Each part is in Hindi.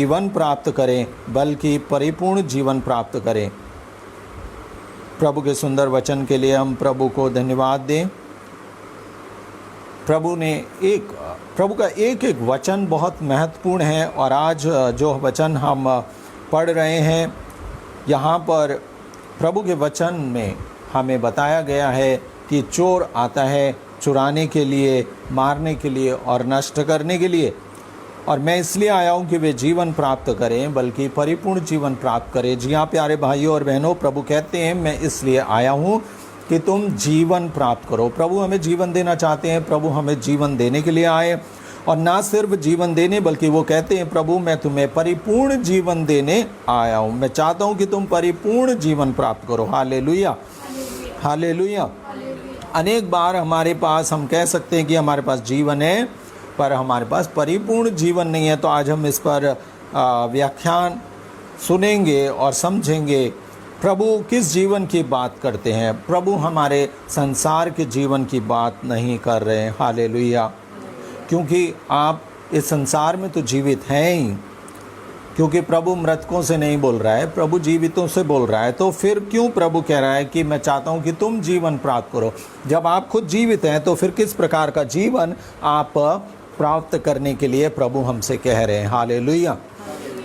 जीवन प्राप्त करें बल्कि परिपूर्ण जीवन प्राप्त करें। प्रभु के सुंदर वचन के लिए हम प्रभु को धन्यवाद दें। प्रभु का एक एक वचन बहुत महत्वपूर्ण है और आज जो वचन हम पढ़ रहे हैं यहाँ पर प्रभु के वचन में हमें बताया गया है कि चोर आता है चुराने के लिए, मारने के लिए और नष्ट करने के लिए, और मैं इसलिए आया हूँ कि वे जीवन प्राप्त करें बल्कि परिपूर्ण जीवन प्राप्त करें। जी हाँ प्यारे भाइयों और बहनों, प्रभु कहते हैं मैं इसलिए आया हूँ कि तुम जीवन प्राप्त करो। प्रभु हमें जीवन देना चाहते हैं, प्रभु हमें जीवन देने के लिए आए, और ना सिर्फ जीवन देने बल्कि वो कहते हैं प्रभु मैं तुम्हें परिपूर्ण जीवन देने आया हूँ। मैं चाहता हूँ कि तुम परिपूर्ण जीवन प्राप्त करो। Hallelujah, hallelujah. अनेक बार हमारे पास हम कह सकते हैं कि हमारे पास जीवन है पर हमारे पास परिपूर्ण जीवन नहीं है। तो आज हम इस पर व्याख्यान सुनेंगे और समझेंगे प्रभु किस जीवन की बात करते हैं। प्रभु हमारे संसार के जीवन की बात नहीं कर रहे हैं। हालेलुया। क्योंकि आप इस संसार में तो जीवित हैं ही, क्योंकि प्रभु मृतकों से नहीं बोल रहा है, प्रभु जीवितों से बोल रहा है। तो फिर क्यों प्रभु कह रहा है कि मैं चाहता हूं कि तुम जीवन प्राप्त करो? जब आप खुद जीवित हैं तो फिर किस प्रकार का जीवन आप प्राप्त करने के लिए प्रभु हमसे कह रहे हैं। Hallelujah,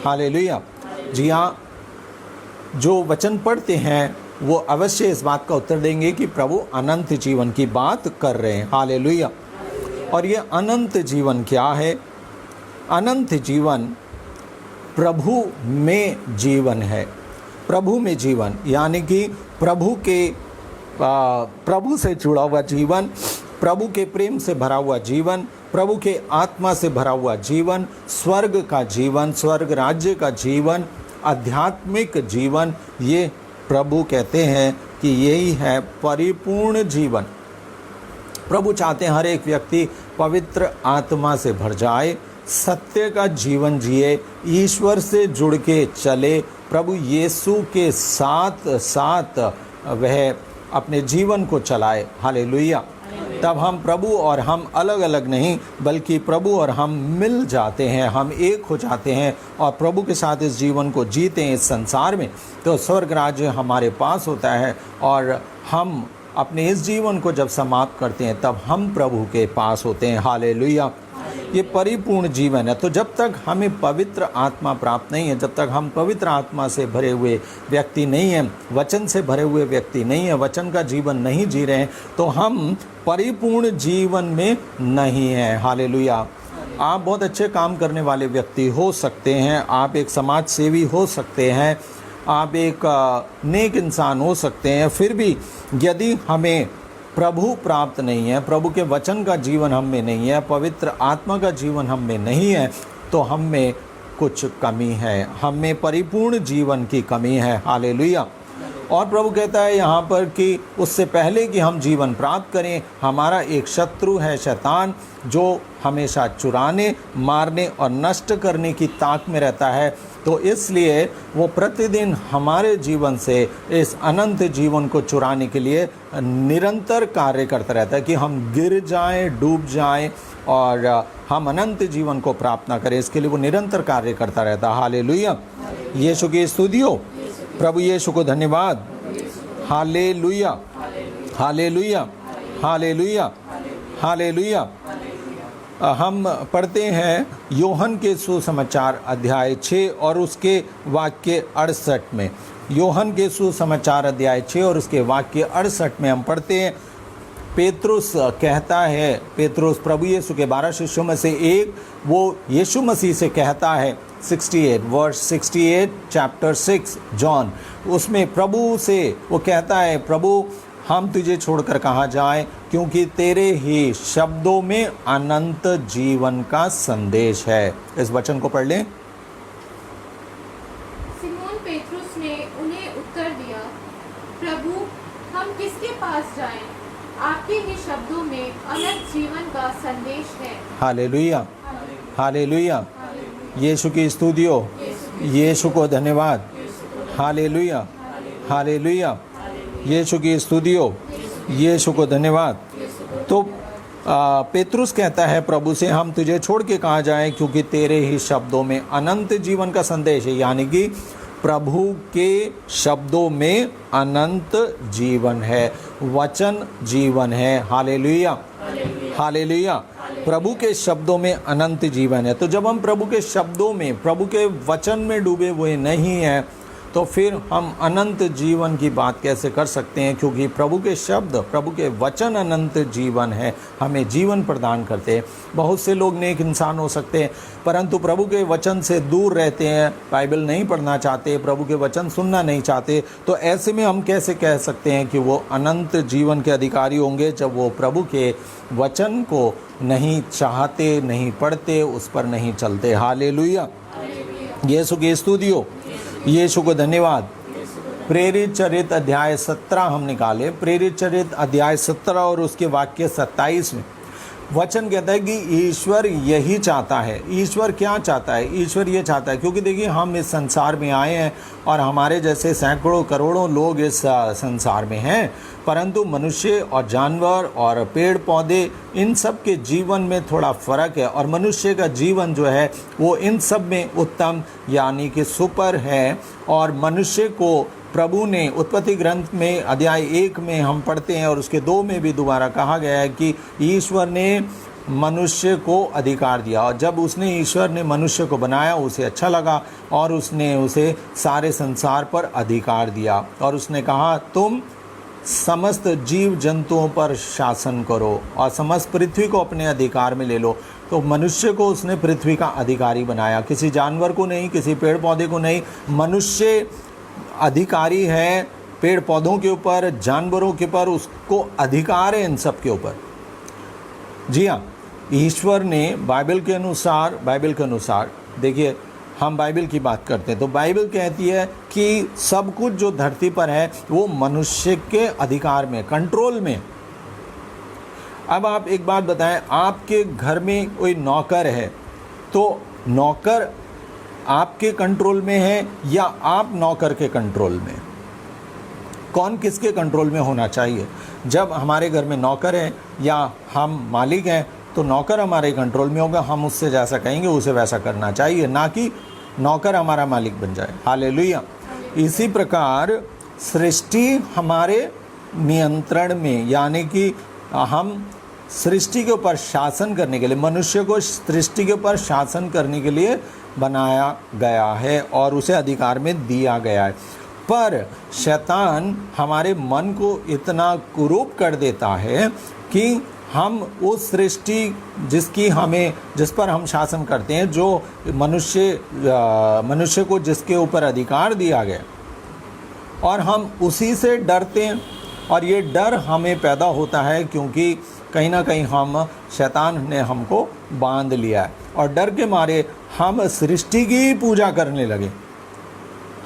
hallelujah. जी हाँ, जो वचन पढ़ते हैं वो अवश्य इस बात का उत्तर देंगे कि प्रभु अनंत जीवन की बात कर रहे हैं। हालेलुया। और ये अनंत जीवन क्या है? अनंत जीवन प्रभु में जीवन है। प्रभु में जीवन यानी कि प्रभु से जुड़ा हुआ जीवन, प्रभु के प्रेम से भरा हुआ जीवन, प्रभु के आत्मा से भरा हुआ जीवन, स्वर्ग का जीवन, स्वर्ग राज्य का जीवन, आध्यात्मिक जीवन। ये प्रभु कहते हैं कि यही है परिपूर्ण जीवन। प्रभु चाहते हैं हर एक व्यक्ति पवित्र आत्मा से भर जाए, सत्य का जीवन जिए, ईश्वर से जुड़ के चले, प्रभु यीशु के साथ साथ वह अपने जीवन को चलाए। हालेलुया। तब हम प्रभु और हम अलग अलग नहीं बल्कि प्रभु और हम मिल जाते हैं, हम एक हो जाते हैं और प्रभु के साथ इस जीवन को जीते हैं इस संसार में। तो स्वर्ग राज्य हमारे पास होता है और हम अपने इस जीवन को जब समाप्त करते हैं तब हम प्रभु के पास होते हैं। हालेलुया। ये परिपूर्ण जीवन है। तो जब तक हमें पवित्र आत्मा प्राप्त नहीं है, जब तक हम पवित्र आत्मा से भरे हुए व्यक्ति नहीं हैं, वचन से भरे हुए व्यक्ति नहीं है, वचन का जीवन नहीं जी रहे हैं, तो हम परिपूर्ण जीवन में नहीं हैं। हालेलुया। आप बहुत अच्छे काम करने वाले व्यक्ति हो सकते हैं, आप एक समाज सेवी हो सकते हैं, आप एक नेक इंसान हो सकते हैं, फिर भी यदि हमें प्रभु प्राप्त नहीं है, प्रभु के वचन का जीवन हम में नहीं है, पवित्र आत्मा का जीवन हम में नहीं है, तो हम में कुछ कमी है, हम में परिपूर्ण जीवन की कमी है। हालेलुया। और प्रभु कहता है यहाँ पर कि उससे पहले कि हम जीवन प्राप्त करें, हमारा एक शत्रु है शैतान, जो हमेशा चुराने, मारने और नष्ट करने की ताक में रहता है। तो इसलिए वो प्रतिदिन हमारे जीवन से इस अनंत जीवन को चुराने के लिए निरंतर कार्य करता रहता है कि हम गिर जाएं, डूब जाएं और हम अनंत जीवन को प्राप्त ना करें। इसके लिए वो निरंतर कार्य करता रहता है। हालेलुया। यीशु की स्तुति हो, प्रभु यीशु को धन्यवाद। Hallelujah, hallelujah, hallelujah, hallelujah. हम पढ़ते हैं योहन के सुसमाचार अध्याय 6 और उसके वाक्य 68 में। योहन के सुसमाचार अध्याय 6 और उसके वाक्य 68 में हम पढ़ते हैं, पेतरुस कहता है, पेतरुस प्रभु यीशु के 12 शिष्यों में से एक, वो यीशु मसीह से कहता है 68 वर्स 68 चैप्टर 6 जॉन, उसमें प्रभु से वो कहता है प्रभु हम तुझे छोड़कर कहाँ जाएं, क्योंकि तेरे ही शब्दों में अनंत जीवन का संदेश है। इस वचन को पढ़ लें। सिमोन पेतरुस ने उन्हें उत्तर दिया, प्रभु हम किसके पास जाएं? आपके ही शब्दों में अनंत जीवन का संदेश है। Hallelujah, hallelujah. यीशु की स्तुति हो, यीशु को धन्यवाद। Hallelujah, hallelujah. यीशु की स्तुति हो, यीशु को धन्यवाद। तो पेतरुस कहता है प्रभु से, हम तुझे छोड़ के कहाँ जाएं, क्योंकि तेरे ही शब्दों में अनंत जीवन का संदेश है। यानी कि प्रभु के शब्दों में अनंत जीवन है, वचन जीवन है। Hallelujah, hallelujah. प्रभु के शब्दों में अनंत जीवन है। तो जब हम प्रभु के शब्दों में, प्रभु के वचन में डूबे हुए नहीं हैं, तो फिर हम अनंत जीवन की बात कैसे कर सकते हैं? क्योंकि प्रभु के शब्द, प्रभु के वचन अनंत जीवन है, हमें जीवन प्रदान करते हैं। बहुत से लोग नेक इंसान हो सकते हैं, परंतु प्रभु के वचन से दूर रहते हैं, बाइबल नहीं पढ़ना चाहते, प्रभु के वचन सुनना नहीं चाहते। तो ऐसे में हम कैसे कह सकते हैं कि वो अनंत जीवन के अधिकारी होंगे, जब वो प्रभु के वचन को नहीं चाहते, नहीं पढ़ते, उस पर नहीं चलते। हालेलुया, यीशु की स्तुति हो, यीशु को धन्यवाद। प्रेरित चरित अध्याय 17 हम निकाले। प्रेरित चरित अध्याय 17 और उसके वाक्य 27 में वचन कहता है कि ईश्वर यही चाहता है। ईश्वर क्या चाहता है? ईश्वर ये चाहता है, क्योंकि देखिए हम इस संसार में आए हैं और हमारे जैसे सैकड़ों करोड़ों लोग इस संसार में हैं, परंतु मनुष्य और जानवर और पेड़ पौधे, इन सब के जीवन में थोड़ा फ़र्क है। और मनुष्य का जीवन जो है वो इन सब में उत्तम यानी कि सुपर है। और मनुष्य को प्रभु ने उत्पत्ति ग्रंथ में अध्याय 1 में हम पढ़ते हैं और उसके 2 में भी दोबारा कहा गया है कि ईश्वर ने मनुष्य को अधिकार दिया। और जब ईश्वर ने मनुष्य को बनाया, उसे अच्छा लगा और उसने उसे सारे संसार पर अधिकार दिया। और उसने कहा, तुम समस्त जीव जंतुओं पर शासन करो और समस्त पृथ्वी को अपने अधिकार में ले लो। तो मनुष्य को उसने पृथ्वी का अधिकारी बनाया, किसी जानवर को नहीं, किसी पेड़ पौधे को नहीं। मनुष्य अधिकारी है पेड़ पौधों के ऊपर, जानवरों के ऊपर, उसको अधिकार है इन सब के ऊपर। जी हाँ, ईश्वर ने बाइबल के अनुसार देखिए, हम बाइबल की बात करते हैं तो बाइबल कहती है कि सब कुछ जो धरती पर है वो मनुष्य के अधिकार में, कंट्रोल में। अब आप एक बात बताएं, आपके घर में कोई नौकर है, तो नौकर आपके कंट्रोल में है या आप नौकर के कंट्रोल में? कौन किसके कंट्रोल में होना चाहिए? जब हमारे घर में नौकर है या हम मालिक हैं, तो नौकर हमारे कंट्रोल में होगा, हम उससे जैसा कहेंगे उसे वैसा करना चाहिए, ना कि नौकर हमारा मालिक बन जाए। हालेलुया। इसी प्रकार सृष्टि हमारे नियंत्रण में, यानी कि हम सृष्टि के ऊपर शासन करने के लिए, मनुष्य को सृष्टि के ऊपर शासन करने के लिए बनाया गया है और उसे अधिकार में दिया गया है। पर शैतान हमारे मन को इतना कुरूप कर देता है कि हम उस सृष्टि जिस पर हम शासन करते हैं, जो मनुष्य को जिसके ऊपर अधिकार दिया गया, और हम उसी से डरते हैं। और ये डर हमें पैदा होता है क्योंकि कहीं ना कहीं शैतान ने हमको बांध लिया है और डर के मारे हम सृष्टि की पूजा करने लगे।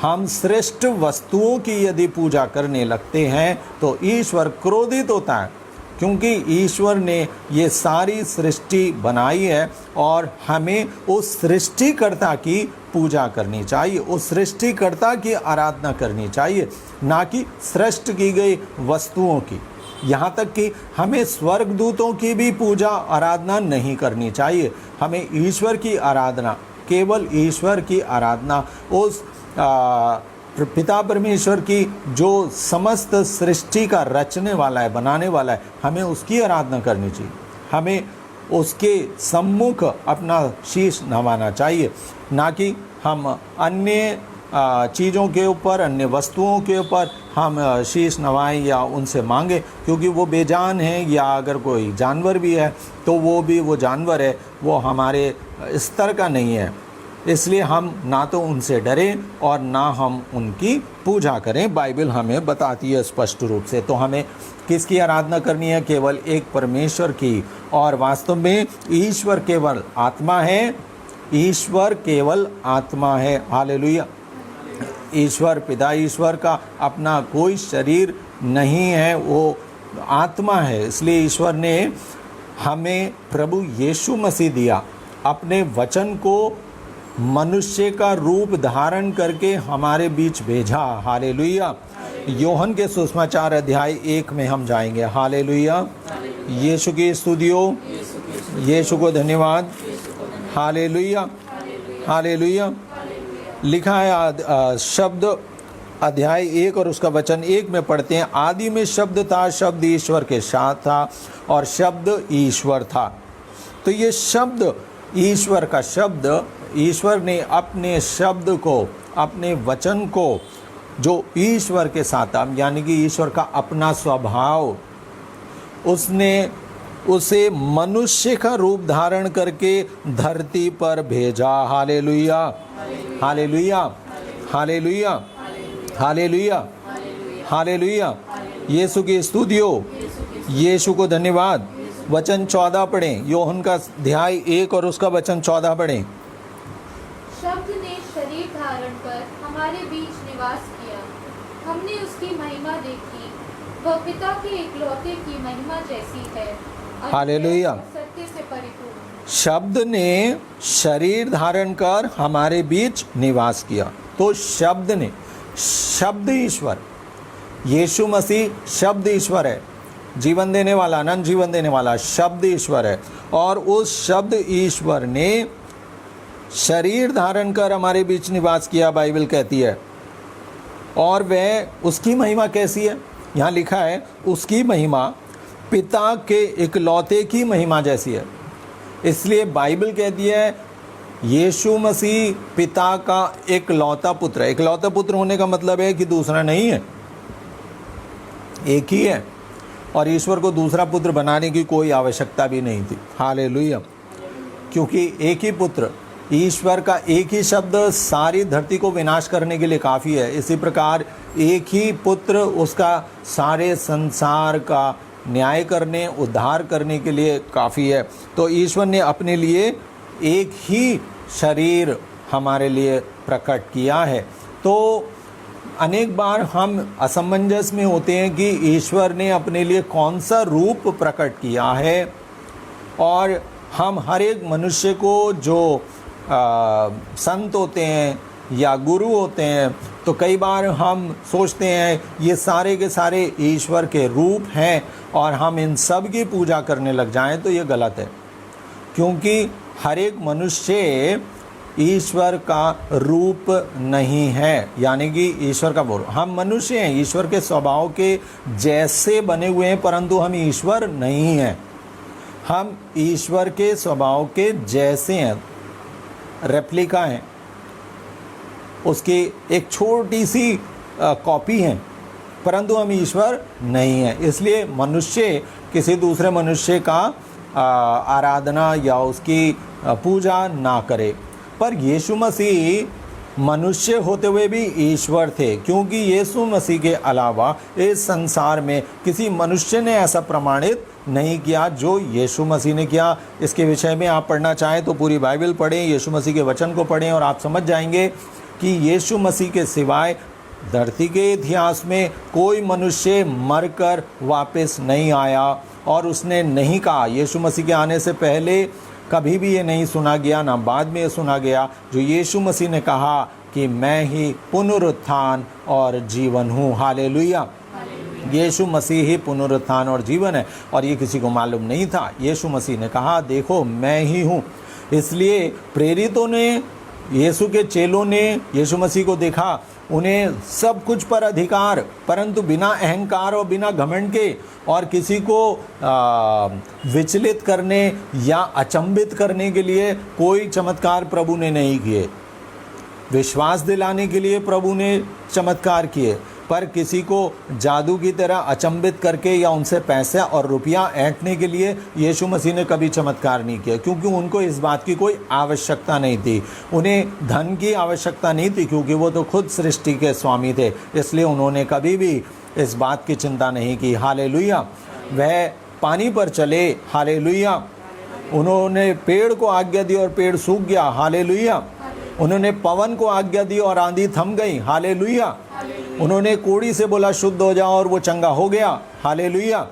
हम श्रेष्ठ वस्तुओं की यदि पूजा करने लगते हैं तो ईश्वर क्रोधित होता है, क्योंकि ईश्वर ने ये सारी सृष्टि बनाई है और हमें उस सृष्टिकर्ता की पूजा करनी चाहिए, उस सृष्टिकर्ता की आराधना करनी चाहिए, ना कि सृष्ट की गई वस्तुओं की। यहाँ तक कि हमें स्वर्गदूतों की भी पूजा आराधना नहीं करनी चाहिए। हमें ईश्वर की आराधना, केवल ईश्वर की आराधना, उस पिता परमेश्वर की जो समस्त सृष्टि का रचने वाला है, बनाने वाला है, हमें उसकी आराधना करनी चाहिए। हमें उसके सम्मुख अपना शीश नवाना चाहिए, ना कि हम अन्य चीज़ों के ऊपर, अन्य वस्तुओं के ऊपर हम शीश नवाएं या उनसे मांगे, क्योंकि वो बेजान हैं। या अगर कोई जानवर भी है तो वो जानवर है, वो हमारे स्तर का नहीं है, इसलिए हम ना तो उनसे डरें और ना हम उनकी पूजा करें। बाइबल हमें बताती है स्पष्ट रूप से। तो हमें किसकी आराधना करनी है? केवल एक परमेश्वर की। और वास्तव में ईश्वर केवल आत्मा है, ईश्वर केवल आत्मा है। हालेलुया। ईश्वर, पिता ईश्वर का अपना कोई शरीर नहीं है, वो आत्मा है। इसलिए ईश्वर ने हमें प्रभु यीशु मसीह दिया, अपने वचन को मनुष्य का रूप धारण करके हमारे बीच भेजा। हालेलुया। योहन के सुसमाचार अध्याय 1 में हम जाएंगे। हालेलुया। यीशु की स्तुति हो, यीशु को धन्यवाद। Hallelujah, hallelujah. लिखा है शब्द अध्याय 1 और उसका वचन 1 में पढ़ते हैं, आदि में शब्द था, शब्द ईश्वर के साथ था और शब्द ईश्वर था। तो ये शब्द ईश्वर का शब्द, ईश्वर ने अपने शब्द को, अपने वचन को जो ईश्वर के साथ था, यानी कि ईश्वर का अपना स्वभाव, उसने उसे मनुष्य का रूप धारण करके धरती पर भेजा। Hallelujah, hallelujah, hallelujah, hallelujah, hallelujah. यीशु की स्तुति हो, यीशु को धन्यवाद। वचन 14 पढ़ें, योहन का अध्याय 1 और उसका वचन 14 पढ़ें। शब्द ने शरीर धारण कर हमारे बीच निवास किया, हमने उसकी महिमा देखी, वह पिता के इकलौते की महिमा जैसी है, हालेलुया। सत्य से परिपूर्ण। शब्द ने शरीर धारण कर हमारे बीच निवास किया। तो शब्द ने, शब्द ईश्वर, यीशु मसीह शब्द ईश्वर है, जीवन देने वाला, अनंत जीवन देने वाला शब्द ईश्वर है। और उस शब्द ईश्वर ने शरीर धारण कर हमारे बीच निवास किया, बाइबल कहती है। और वह, उसकी महिमा कैसी है? यहाँ लिखा है उसकी महिमा पिता के इकलौते की महिमा जैसी है। इसलिए बाइबल कहती है यीशु मसीह पिता का इकलौता पुत्र है। इकलौता पुत्र होने का मतलब है कि दूसरा नहीं है, एक ही है, और ईश्वर को दूसरा पुत्र बनाने की कोई आवश्यकता भी नहीं थी। हालेलुया, क्योंकि एक ही पुत्र, ईश्वर का एक ही शब्द सारी धरती को विनाश करने के लिए काफ़ी है। इसी प्रकार एक ही पुत्र उसका सारे संसार का न्याय करने, उद्धार करने के लिए काफ़ी है। तो ईश्वर ने अपने लिए एक ही शरीर हमारे लिए प्रकट किया है। तो अनेक बार हम असमंजस में होते हैं कि ईश्वर ने अपने लिए कौन सा रूप प्रकट किया है, और हम हर एक मनुष्य को जो संत होते हैं या गुरु होते हैं, तो कई बार हम सोचते हैं ये सारे के सारे ईश्वर के रूप हैं और हम इन सब की पूजा करने लग जाएं, तो ये गलत है। क्योंकि हर एक मनुष्य ईश्वर का रूप नहीं है, यानी कि ईश्वर का बोल, हम मनुष्य हैं, ईश्वर के स्वभाव के जैसे बने हुए हैं, परंतु हम ईश्वर नहीं हैं। हम ईश्वर के स्वभाव के जैसे हैं, रेप्लिका हैं, उसकी एक छोटी सी कॉपी हैं, परंतु हम ईश्वर नहीं हैं। इसलिए मनुष्य किसी दूसरे मनुष्य का आराधना या उसकी पूजा ना करे। पर यीशु मसीह मनुष्य होते हुए भी ईश्वर थे, क्योंकि यीशु मसीह के अलावा इस संसार में किसी मनुष्य ने ऐसा प्रमाणित नहीं किया जो यीशु मसीह ने किया। इसके विषय में आप पढ़ना चाहें तो पूरी बाइबल पढ़ें, यीशु मसीह के वचन को पढ़ें, और आप समझ जाएंगे कि यीशु मसीह के सिवाय धरती के इतिहास में कोई मनुष्य मरकर वापस नहीं आया। और उसने नहीं कहा, यीशु मसीह के आने से पहले कभी भी ये नहीं सुना गया, ना बाद में ये सुना गया, जो यीशु मसीह ने कहा कि मैं ही पुनरुत्थान और जीवन हूँ। हालेलुया, यीशु मसीह ही पुनरुत्थान और जीवन है, और ये किसी को मालूम नहीं था। यीशु मसीह ने कहा देखो मैं ही हूँ। इसलिए प्रेरितों ने, यीशु के चेलों ने यीशु मसीह को देखा, उन्हें सब कुछ पर अधिकार, परंतु बिना अहंकार और बिना घमंड के, और किसी को विचलित करने या अचंभित करने के लिए कोई चमत्कार प्रभु ने नहीं किए। विश्वास दिलाने के लिए प्रभु ने चमत्कार किए, पर किसी को जादू की तरह अचंभित करके या उनसे पैसा और रुपया ऐंठने के लिए यीशु मसीह ने कभी चमत्कार नहीं किया, क्योंकि उनको इस बात की कोई आवश्यकता नहीं थी। उन्हें धन की आवश्यकता नहीं थी, क्योंकि वो तो खुद सृष्टि के स्वामी थे। इसलिए उन्होंने कभी भी इस बात की चिंता नहीं की। हालेलुया, वह पानी पर चले। हालेलुया, उन्होंने पेड़ को आज्ञा दी और पेड़ सूख गया। हालेलुया, उन्होंने पवन को आज्ञा दी और आंधी थम गई। हालेलुया, उन्होंने कोड़ी से बोला शुद्ध हो जाओ और वो चंगा हो गया। हालेलुया,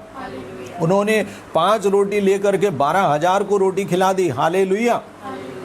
उन्होंने 5 रोटी लेकर के 12,000 को रोटी खिला दी। हालेलुया,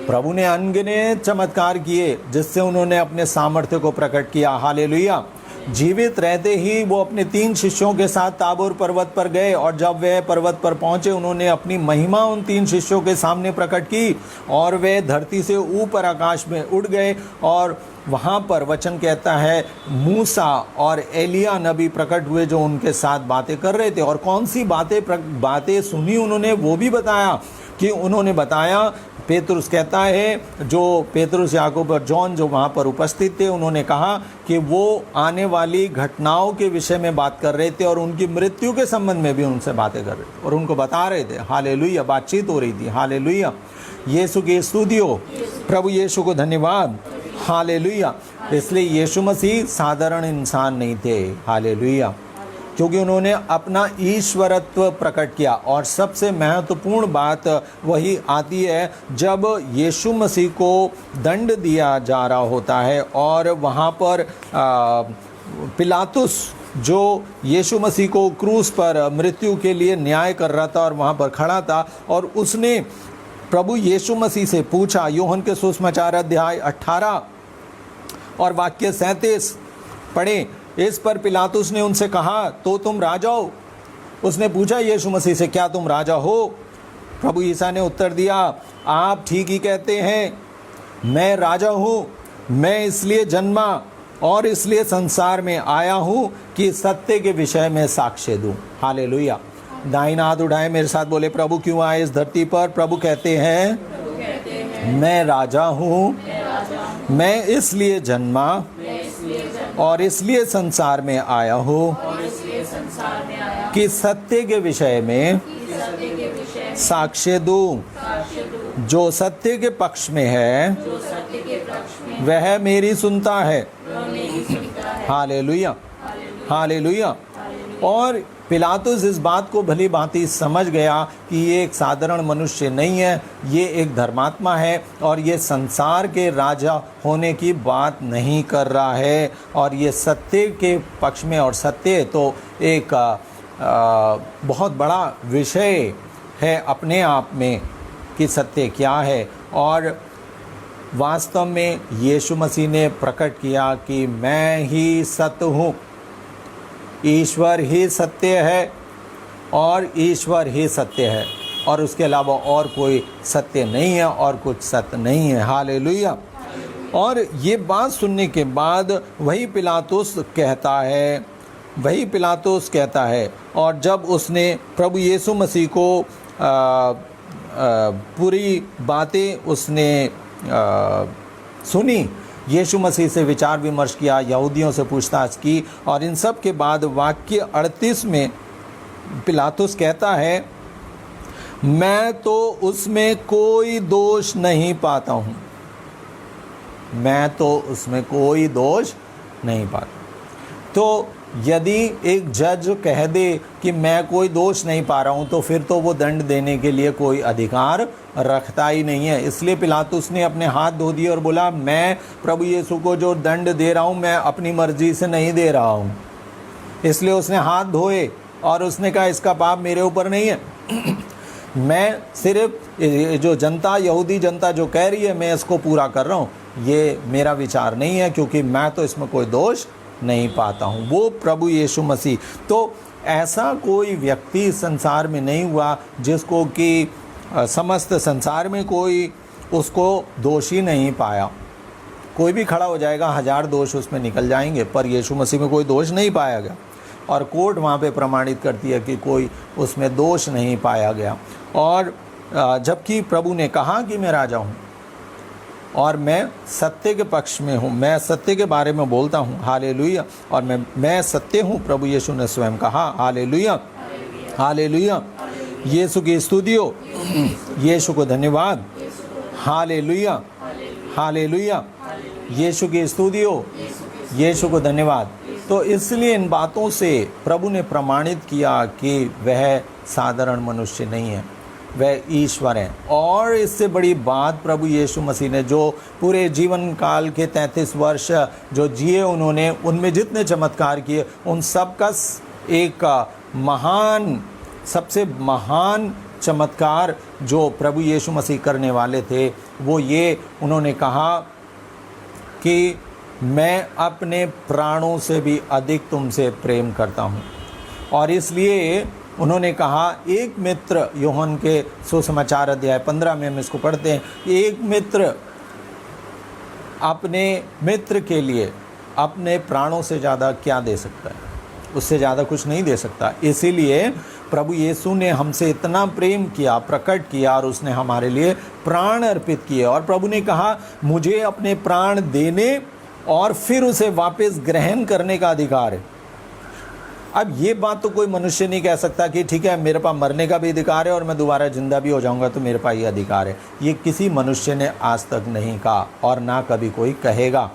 प्रभु ने अनगिनत चमत्कार किए जिससे उन्होंने अपने सामर्थ्य को प्रकट किया। हालेलुया, जीवित रहते ही वो अपने 3 शिष्यों के साथ ताबोर पर्वत पर गए और जब वे पर्वत पर पहुंचे उन्होंने अपनी महिमा उन 3 शिष्यों के सामने प्रकट की और वे धरती से ऊपर आकाश में उड़ गए। और वहाँ पर वचन कहता है मूसा और एलिया नबी प्रकट हुए जो उनके साथ बातें कर रहे थे। और कौन सी बातें सुनी उन्होंने वो भी बताया कि उन्होंने बताया, पेतरुस कहता है, जो पेतरुस, याकूब और जॉन जो वहाँ पर उपस्थित थे, उन्होंने कहा कि वो आने वाली घटनाओं के विषय में बात कर रहे थे और उनकी मृत्यु के संबंध में भी उनसे बातें कर रहे थे और उनको बता रहे थे। हालेलुया, बातचीत हो रही थी। हालेलुया, यीशु की स्तुति हो, प्रभु यीशु को धन्यवाद। हालेलुया। इसलिए यीशु मसीह साधारण इंसान नहीं थे। हालेलुया, क्योंकि उन्होंने अपना ईश्वरत्व प्रकट किया। और सबसे महत्वपूर्ण बात वही आती है जब यीशु मसीह को दंड दिया जा रहा होता है और वहाँ पर पिलातुस जो यीशु मसीह को क्रूस पर मृत्यु के लिए न्याय कर रहा था और वहाँ पर खड़ा था और उसने प्रभु यीशु मसीह से पूछा, यूहन्ना के सुसमाचार अध्याय 18 और वाक्य 37 पढ़े। इस पर पिलातुस ने उनसे कहा, तो तुम राजा हो? उसने पूछा यीशु मसीह से, क्या तुम राजा हो? प्रभु ईसा ने उत्तर दिया, आप ठीक ही कहते हैं, मैं राजा हूँ। मैं इसलिए जन्मा और इसलिए संसार में आया हूँ कि सत्य के विषय में साक्ष्य दूँ। हालेलुया। दाहिना हाथ उठाए, मेरे साथ बोले, प्रभु क्यों आए इस धरती पर? प्रभु कहते हैं मैं राजा हूँ, मैं इसलिए जन्मा और इसलिए संसार में आया हूँ कि सत्य के विषय में साक्ष्य दूं। जो सत्य के पक्ष में है वह मेरी सुनता है। Hallelujah, hallelujah. और पिलातुस इस बात को भली भांति समझ गया कि ये एक साधारण मनुष्य नहीं है, ये एक धर्मात्मा है और ये संसार के राजा होने की बात नहीं कर रहा है और ये सत्य के पक्ष में। और सत्य तो एक बहुत बड़ा विषय है अपने आप में कि सत्य क्या है। और वास्तव में यीशु मसीह ने प्रकट किया कि मैं ही सत्य हूँ, ईश्वर ही सत्य है और ईश्वर ही सत्य है और उसके अलावा और कोई सत्य नहीं है और कुछ सत्य नहीं है। हालेलुया। और ये बात सुनने के बाद वही पिलातुस कहता है और जब उसने प्रभु यीशु मसीह को पूरी बातें उसने सुनी, यीशु मसीह से विचार विमर्श किया, यहूदियों से पूछताछ की और इन सब के बाद वाक्य 38 में पिलातुस कहता है, मैं तो उसमें कोई दोष नहीं पाता हूँ। मैं तो उसमें कोई दोष नहीं पाता। तो यदि एक जज कह दे कि मैं कोई दोष नहीं पा रहा हूँ तो फिर तो वो दंड देने के लिए कोई अधिकार रखता ही नहीं है। इसलिए पिलातुस ने अपने हाथ धो दिए और बोला, मैं प्रभु यीशु को जो दंड दे रहा हूँ मैं अपनी मर्जी से नहीं दे रहा हूँ। इसलिए उसने हाथ धोए और उसने कहा इसका पाप मेरे ऊपर नहीं है। मैं सिर्फ जो जनता, यहूदी जनता जो कह रही है मैं इसको पूरा कर रहा हूँ, ये मेरा विचार नहीं है क्योंकि मैं तो इसमें कोई दोष नहीं पाता हूँ। वो प्रभु यीशु मसीह। तो ऐसा कोई व्यक्ति संसार में नहीं हुआ जिसको कि समस्त संसार में कोई उसको दोषी नहीं पाया। कोई भी खड़ा हो जाएगा, 1000 दोष उसमें निकल जाएंगे, पर यीशु मसीह में कोई दोष नहीं पाया गया और कोर्ट वहाँ पे प्रमाणित करती है कि कोई उसमें दोष नहीं पाया गया। और जबकि प्रभु ने कहा कि मैं राजा हूँ और मैं सत्य के पक्ष में हूँ, मैं सत्य के बारे में बोलता हूँ। हालेलुया। और मैं सत्य हूँ, प्रभु यीशु ने स्वयं कहा। Hallelujah, hallelujah. यीशु की स्तुति हो, यीशु को धन्यवाद। Hallelujah, hallelujah. यीशु की स्तुति हो, यीशु को धन्यवाद। तो इसलिए इन बातों से प्रभु ने प्रमाणित किया कि वह साधारण मनुष्य नहीं है, वह ईश्वर है। और इससे बड़ी बात प्रभु यीशु मसीह ने जो पूरे जीवन काल के 33 वर्ष जो जिए उन्होंने, उनमें जितने चमत्कार किए उन सब का एक महान, सबसे महान चमत्कार जो प्रभु यीशु मसीह करने वाले थे वो ये, उन्होंने कहा कि मैं अपने प्राणों से भी अधिक तुमसे प्रेम करता हूँ। और इसलिए उन्होंने कहा, एक मित्र, यूहन्ना के सुसमाचार अध्याय 15 में हम इसको पढ़ते हैं, एक मित्र अपने मित्र के लिए अपने प्राणों से ज़्यादा क्या दे सकता है? उससे ज़्यादा कुछ नहीं दे सकता। इसीलिए प्रभु यीशु ने हमसे इतना प्रेम किया, प्रकट किया, और उसने हमारे लिए प्राण अर्पित किए। और प्रभु ने कहा, मुझे अपने प्राण देने और फिर उसे वापस ग्रहण करने का अधिकार है। अब ये बात तो कोई मनुष्य नहीं कह सकता कि ठीक है, मेरे पास मरने का भी अधिकार है और मैं दोबारा जिंदा भी हो जाऊंगा तो मेरे पास ये अधिकार है। ये किसी मनुष्य ने आज तक नहीं कहा और ना कभी कोई कहेगा।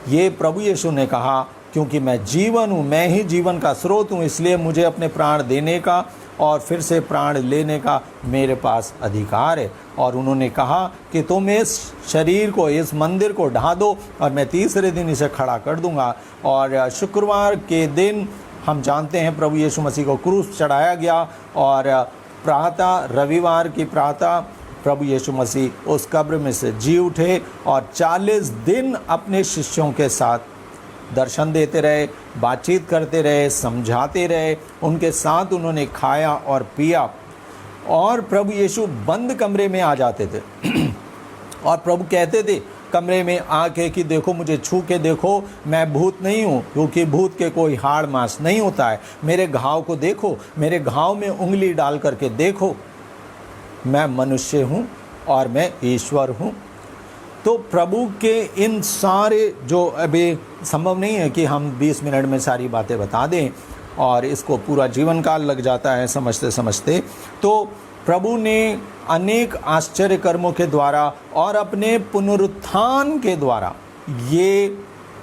ये प्रभु यीशु ने कहा, क्योंकि मैं जीवन हूँ, मैं ही जीवन का स्रोत हूँ, इसलिए मुझे अपने प्राण देने का और फिर से प्राण लेने का मेरे पास अधिकार है। और उन्होंने कहा कि तुम इस शरीर को, इस मंदिर को ढा दो और मैं तीसरे दिन इसे खड़ा कर दूंगा। और शुक्रवार के दिन हम जानते हैं प्रभु यीशु मसीह को क्रूस चढ़ाया गया और प्रातः, रविवार की प्रातः प्रभु यीशु मसीह उस कब्र में से जी उठे और 40 दिन अपने शिष्यों के साथ दर्शन देते रहे, बातचीत करते रहे, समझाते रहे, उनके साथ उन्होंने खाया और पिया। और प्रभु यीशु बंद कमरे में आ जाते थे और प्रभु कहते थे कमरे में आके कि देखो, मुझे छू के देखो, मैं भूत नहीं हूँ, क्योंकि भूत के कोई हाड़ मांस नहीं होता है। मेरे घाव को देखो, मेरे घाव में उंगली डाल करके देखो, मैं मनुष्य हूँ और मैं ईश्वर हूँ। तो प्रभु के इन सारे, जो अभी संभव नहीं है कि हम 20 मिनट में सारी बातें बता दें और इसको पूरा जीवन काल लग जाता है समझते समझते, तो प्रभु ने अनेक आश्चर्य कर्मों के द्वारा और अपने पुनरुत्थान के द्वारा ये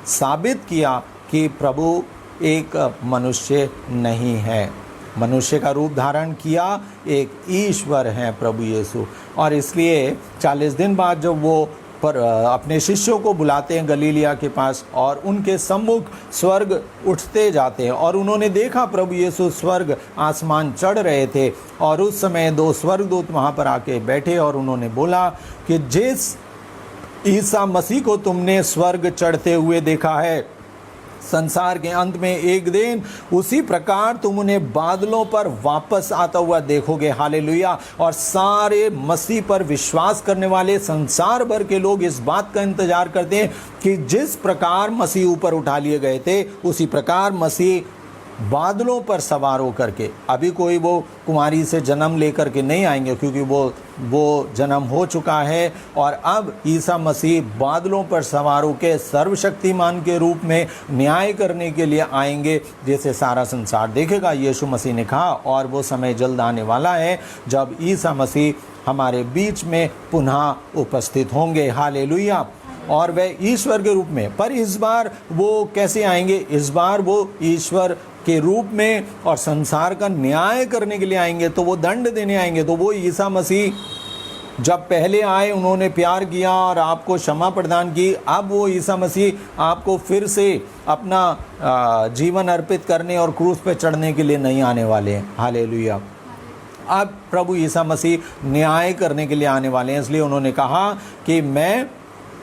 साबित किया कि प्रभु एक मनुष्य नहीं है, मनुष्य का रूप धारण किया, एक ईश्वर हैं प्रभु यीशु। और इसलिए 40 दिन बाद जब वो पर अपने शिष्यों को बुलाते हैं गलीलिया के पास और उनके सम्मुख स्वर्ग उठते जाते हैं, और उन्होंने देखा प्रभु यीशु स्वर्ग आसमान चढ़ रहे थे। और उस समय 2 स्वर्गदूत वहाँ पर आके बैठे और उन्होंने बोला कि जिस ईसा मसीह को तुमने स्वर्ग चढ़ते हुए देखा है, संसार के अंत में एक दिन उसी प्रकार तुम उन्हें बादलों पर वापस आता हुआ देखोगे। हालेलुया। और सारे मसीह पर विश्वास करने वाले संसार भर के लोग इस बात का इंतजार करते हैं कि जिस प्रकार मसीह ऊपर उठा लिए गए थे, उसी प्रकार मसीह बादलों पर सवार होकर के, अभी कोई वो कुमारी से जन्म लेकर के नहीं आएंगे, क्योंकि वो जन्म हो चुका है। और अब ईसा मसीह बादलों पर सवार होकर सर्वशक्तिमान के रूप में न्याय करने के लिए आएंगे, जिसे सारा संसार देखेगा। यीशु मसीह ने कहा, और वो समय जल्द आने वाला है जब ईसा मसीह हमारे बीच में पुनः उपस्थित होंगे। हालेलुया। और वह ईश्वर के रूप में, पर इस बार वो कैसे आएंगे? इस बार वो ईश्वर के रूप में और संसार का न्याय करने के लिए आएंगे, तो वो दंड देने आएंगे। तो वो ईसा मसीह जब पहले आए, उन्होंने प्यार किया और आपको क्षमा प्रदान की। अब वो ईसा मसीह आपको फिर से अपना जीवन अर्पित करने और क्रूस पे चढ़ने के लिए नहीं आने वाले हैं। हालेलुया। अब प्रभु ईसा मसीह न्याय करने के लिए आने वाले हैं, इसलिए उन्होंने कहा कि मैं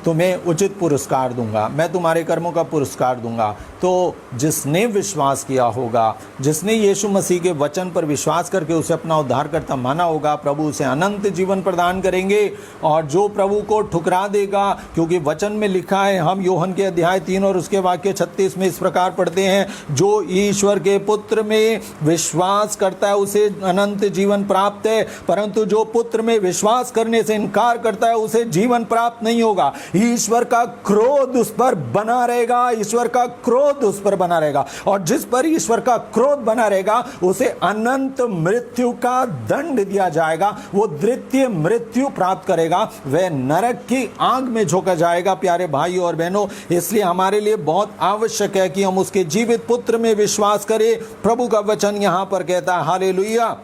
तुम्हें उचित पुरस्कार दूंगा, मैं तुम्हारे कर्मों का पुरस्कार दूंगा। तो जिसने विश्वास किया होगा, जिसने यीशु मसीह के वचन पर विश्वास करके उसे अपना उद्धारकर्ता माना होगा, प्रभु उसे अनंत जीवन प्रदान करेंगे। और जो प्रभु को ठुकरा देगा, क्योंकि वचन में लिखा है, हम यूहन्ना के अध्याय 3 और उसके वाक्य 36 में इस प्रकार पढ़ते हैं, जो ईश्वर के पुत्र में विश्वास करता है उसे अनंत जीवन प्राप्त है, परंतु जो पुत्र में विश्वास करने से इनकार करता है उसे जीवन प्राप्त नहीं होगा। ईश्वर का क्रोध उस पर बना रहेगा, ईश्वर का क्रोध उस पर बना रहेगा, और जिस पर ईश्वर का क्रोध बना रहेगा उसे अनंत मृत्यु का दंड दिया जाएगा। वो द्वितीय मृत्यु प्राप्त करेगा, वह नरक की आग में झोंका जाएगा। प्यारे भाई और बहनों, इसलिए हमारे लिए बहुत आवश्यक है कि हम उसके जीवित पुत्र में विश्वास करें। प्रभु का वचन यहां पर कहता है, हालेलुया।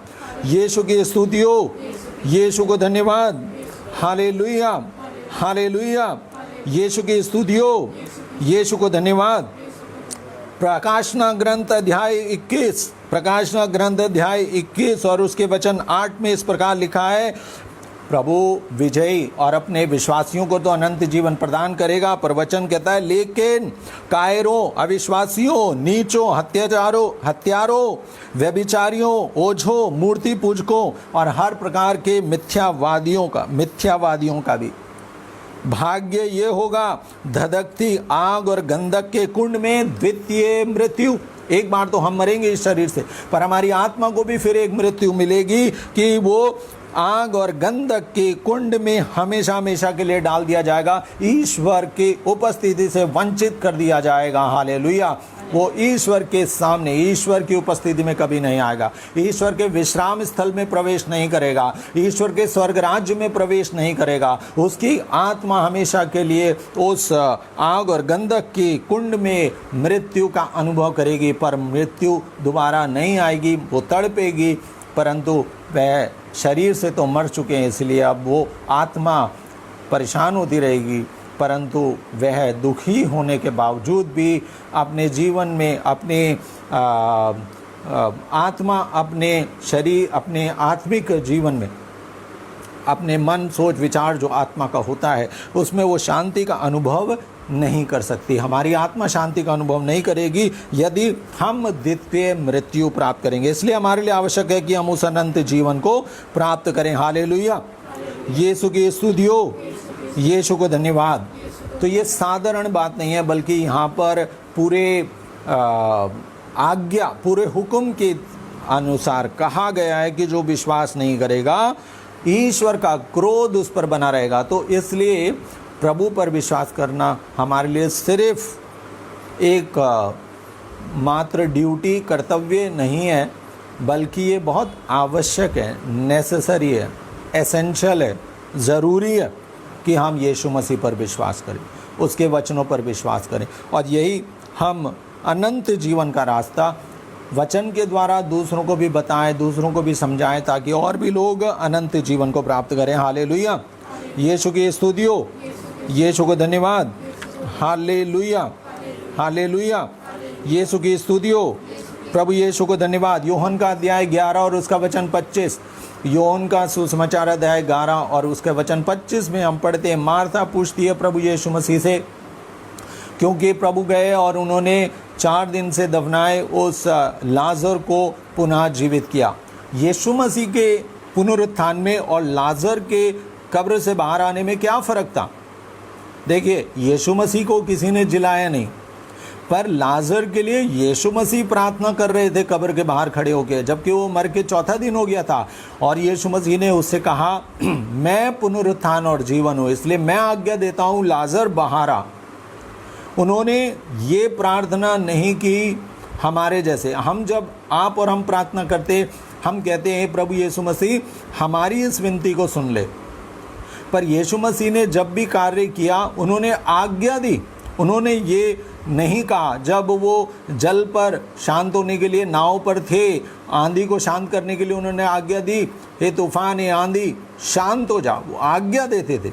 यीशु की स्तुति हो, यीशु को धन्यवाद। Hallelujah, hallelujah. यीशु की स्तुति हो, यीशु को धन्यवाद। प्रकाशना ग्रंथ अध्याय 21, प्रकाशना ग्रंथ अध्याय 21 और उसके वचन 8 में इस प्रकार लिखा है, प्रभु विजयी और अपने विश्वासियों को तो अनंत जीवन प्रदान करेगा, पर वचन कहता है लेकिन कायरों, अविश्वासियों, नीचों, हत्यारों, व्यभिचारियों, ओझों, मूर्ति पूजकों और हर प्रकार के मिथ्यावादियों का भी भाग्य ये होगा धधकती आग और गंधक के कुंड में द्वितीय मृत्यु। एक बार तो हम मरेंगे इस शरीर से, पर हमारी आत्मा को भी फिर एक मृत्यु मिलेगी कि वो आग और गंधक के कुंड में हमेशा हमेशा के लिए डाल दिया जाएगा, ईश्वर की उपस्थिति से वंचित कर दिया जाएगा। हालेलुया। वो ईश्वर के सामने, ईश्वर की उपस्थिति में कभी नहीं आएगा, ईश्वर के विश्राम स्थल में प्रवेश नहीं करेगा, ईश्वर के स्वर्ग राज्य में प्रवेश नहीं करेगा। उसकी आत्मा हमेशा के लिए उस आग और गंधक की कुंड में मृत्यु का अनुभव करेगी, पर मृत्यु दोबारा नहीं आएगी। वो तड़पेगी, परंतु वह शरीर से तो मर चुके हैं, इसलिए अब वो आत्मा परेशान होती रहेगी, परंतु वह दुखी होने के बावजूद भी अपने जीवन में अपने आत्मा, अपने शरीर, अपने आत्मिक जीवन में अपने मन, सोच, विचार जो आत्मा का होता है उसमें वो शांति का अनुभव नहीं कर सकती। हमारी आत्मा शांति का अनुभव नहीं करेगी यदि हम द्वितीय मृत्यु प्राप्त करेंगे। इसलिए हमारे लिए आवश्यक है कि हम उस अनंत जीवन को प्राप्त करें। हालेलुया। यीशु की स्तुति हो, यीशु को धन्यवाद। तो ये साधारण बात नहीं है, बल्कि यहाँ पर पूरे आज्ञा, पूरे हुक्म के अनुसार कहा गया है कि जो विश्वास नहीं करेगा ईश्वर का क्रोध उस पर बना रहेगा। तो इसलिए प्रभु पर विश्वास करना हमारे लिए सिर्फ एक मात्र ड्यूटी, कर्तव्य नहीं है, बल्कि ये बहुत आवश्यक है, नेसेसरी है, एसेंशियल है, ज़रूरी है कि हम यीशु मसीह पर विश्वास करें, उसके वचनों पर विश्वास करें, और यही हम अनंत जीवन का रास्ता वचन के द्वारा दूसरों को भी बताएं, दूसरों को भी समझाएं, ताकि और भी लोग अनंत जीवन को प्राप्त करें। हालेलुया। यीशु की स्तुति हो, यीशु को धन्यवाद। Hallelujah, hallelujah. यीशु की स्तुति हो, प्रभु यीशु को धन्यवाद। यूहन्ना का अध्याय 11 और उसका वचन 25, यूहन्ना का सुसमाचार अध्याय 11 और उसके वचन 25 में हम पढ़ते हैं, मार्था पूछती है प्रभु यीशु मसीह से, क्योंकि प्रभु गए और उन्होंने 4 दिन से दफनाए उस लाजर को पुनः जीवित किया। यीशु मसीह के पुनरुत्थान में और लाजर के कब्र से बाहर आने में क्या फ़र्क था? देखिए, यीशु मसीह को किसी ने जिलाया नहीं, पर लाजर के लिए यीशु मसीह प्रार्थना कर रहे थे कब्र के बाहर खड़े होकर, जबकि वो मर के चौथा दिन हो गया था। और यीशु मसीह ने उससे कहा, मैं पुनरुत्थान और जीवन हूँ, इसलिए मैं आज्ञा देता हूँ लाजर बाहर आ। उन्होंने ये प्रार्थना नहीं की हमारे जैसे। हम जब आप और हम प्रार्थना करते, हम कहते हैं प्रभु यीशु मसीह हमारी इस विनती को सुन ले, पर यीशु मसीह ने जब भी कार्य किया उन्होंने आज्ञा दी। उन्होंने ये नहीं कहा, जब वो जल पर शांत होने के लिए नाव पर थे, आंधी को शांत करने के लिए उन्होंने आज्ञा दी, हे तूफान, हे आंधी शांत हो जाओ, वो आज्ञा देते थे।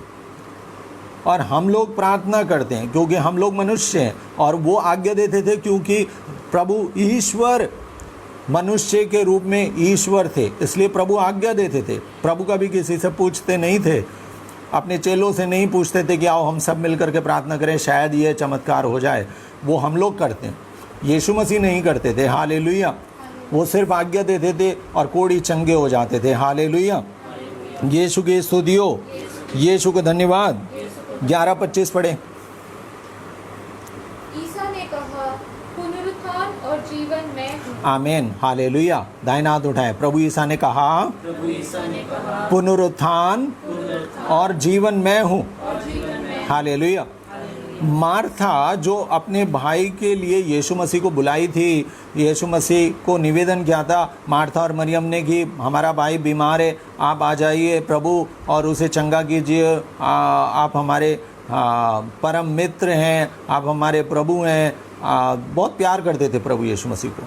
और हम लोग प्रार्थना करते हैं क्योंकि हम लोग मनुष्य हैं, और वो आज्ञा देते थे क्योंकि प्रभु ईश्वर मनुष्य के रूप में ईश्वर थे, इसलिए प्रभु आज्ञा देते थे। प्रभु कभी किसी से पूछते नहीं थे, अपने चेलों से नहीं पूछते थे कि आओ हम सब मिलकर के प्रार्थना करें, शायद ये चमत्कार हो जाए। वो हम लोग करते हैं, यीशु मसीह नहीं करते थे। हालेलुया। वो सिर्फ आज्ञा देते थे और कोड़ी चंगे हो जाते थे। हालेलुया। यीशु की स्तुति हो, यीशु को धन्यवाद। 11:25 पढ़े। ईसा ने कहा, पुनरुत्थान और जीवन मैं हूँ। आमीन। हालेलुया। दाहिना हाथ उठाए। प्रभु ईसा ने कहा, पुनरुत्थान और जीवन मैं हूँ। हालेलुया। मार्था जो अपने भाई के लिए यीशु मसीह को बुलाई थी, यीशु मसीह को निवेदन किया था मार्था और मरियम ने कि हमारा भाई बीमार है, आप आ जाइए प्रभु और उसे चंगा कीजिए, आप हमारे परम मित्र हैं, आप हमारे प्रभु हैं। बहुत प्यार करते थे प्रभु यीशु मसीह को,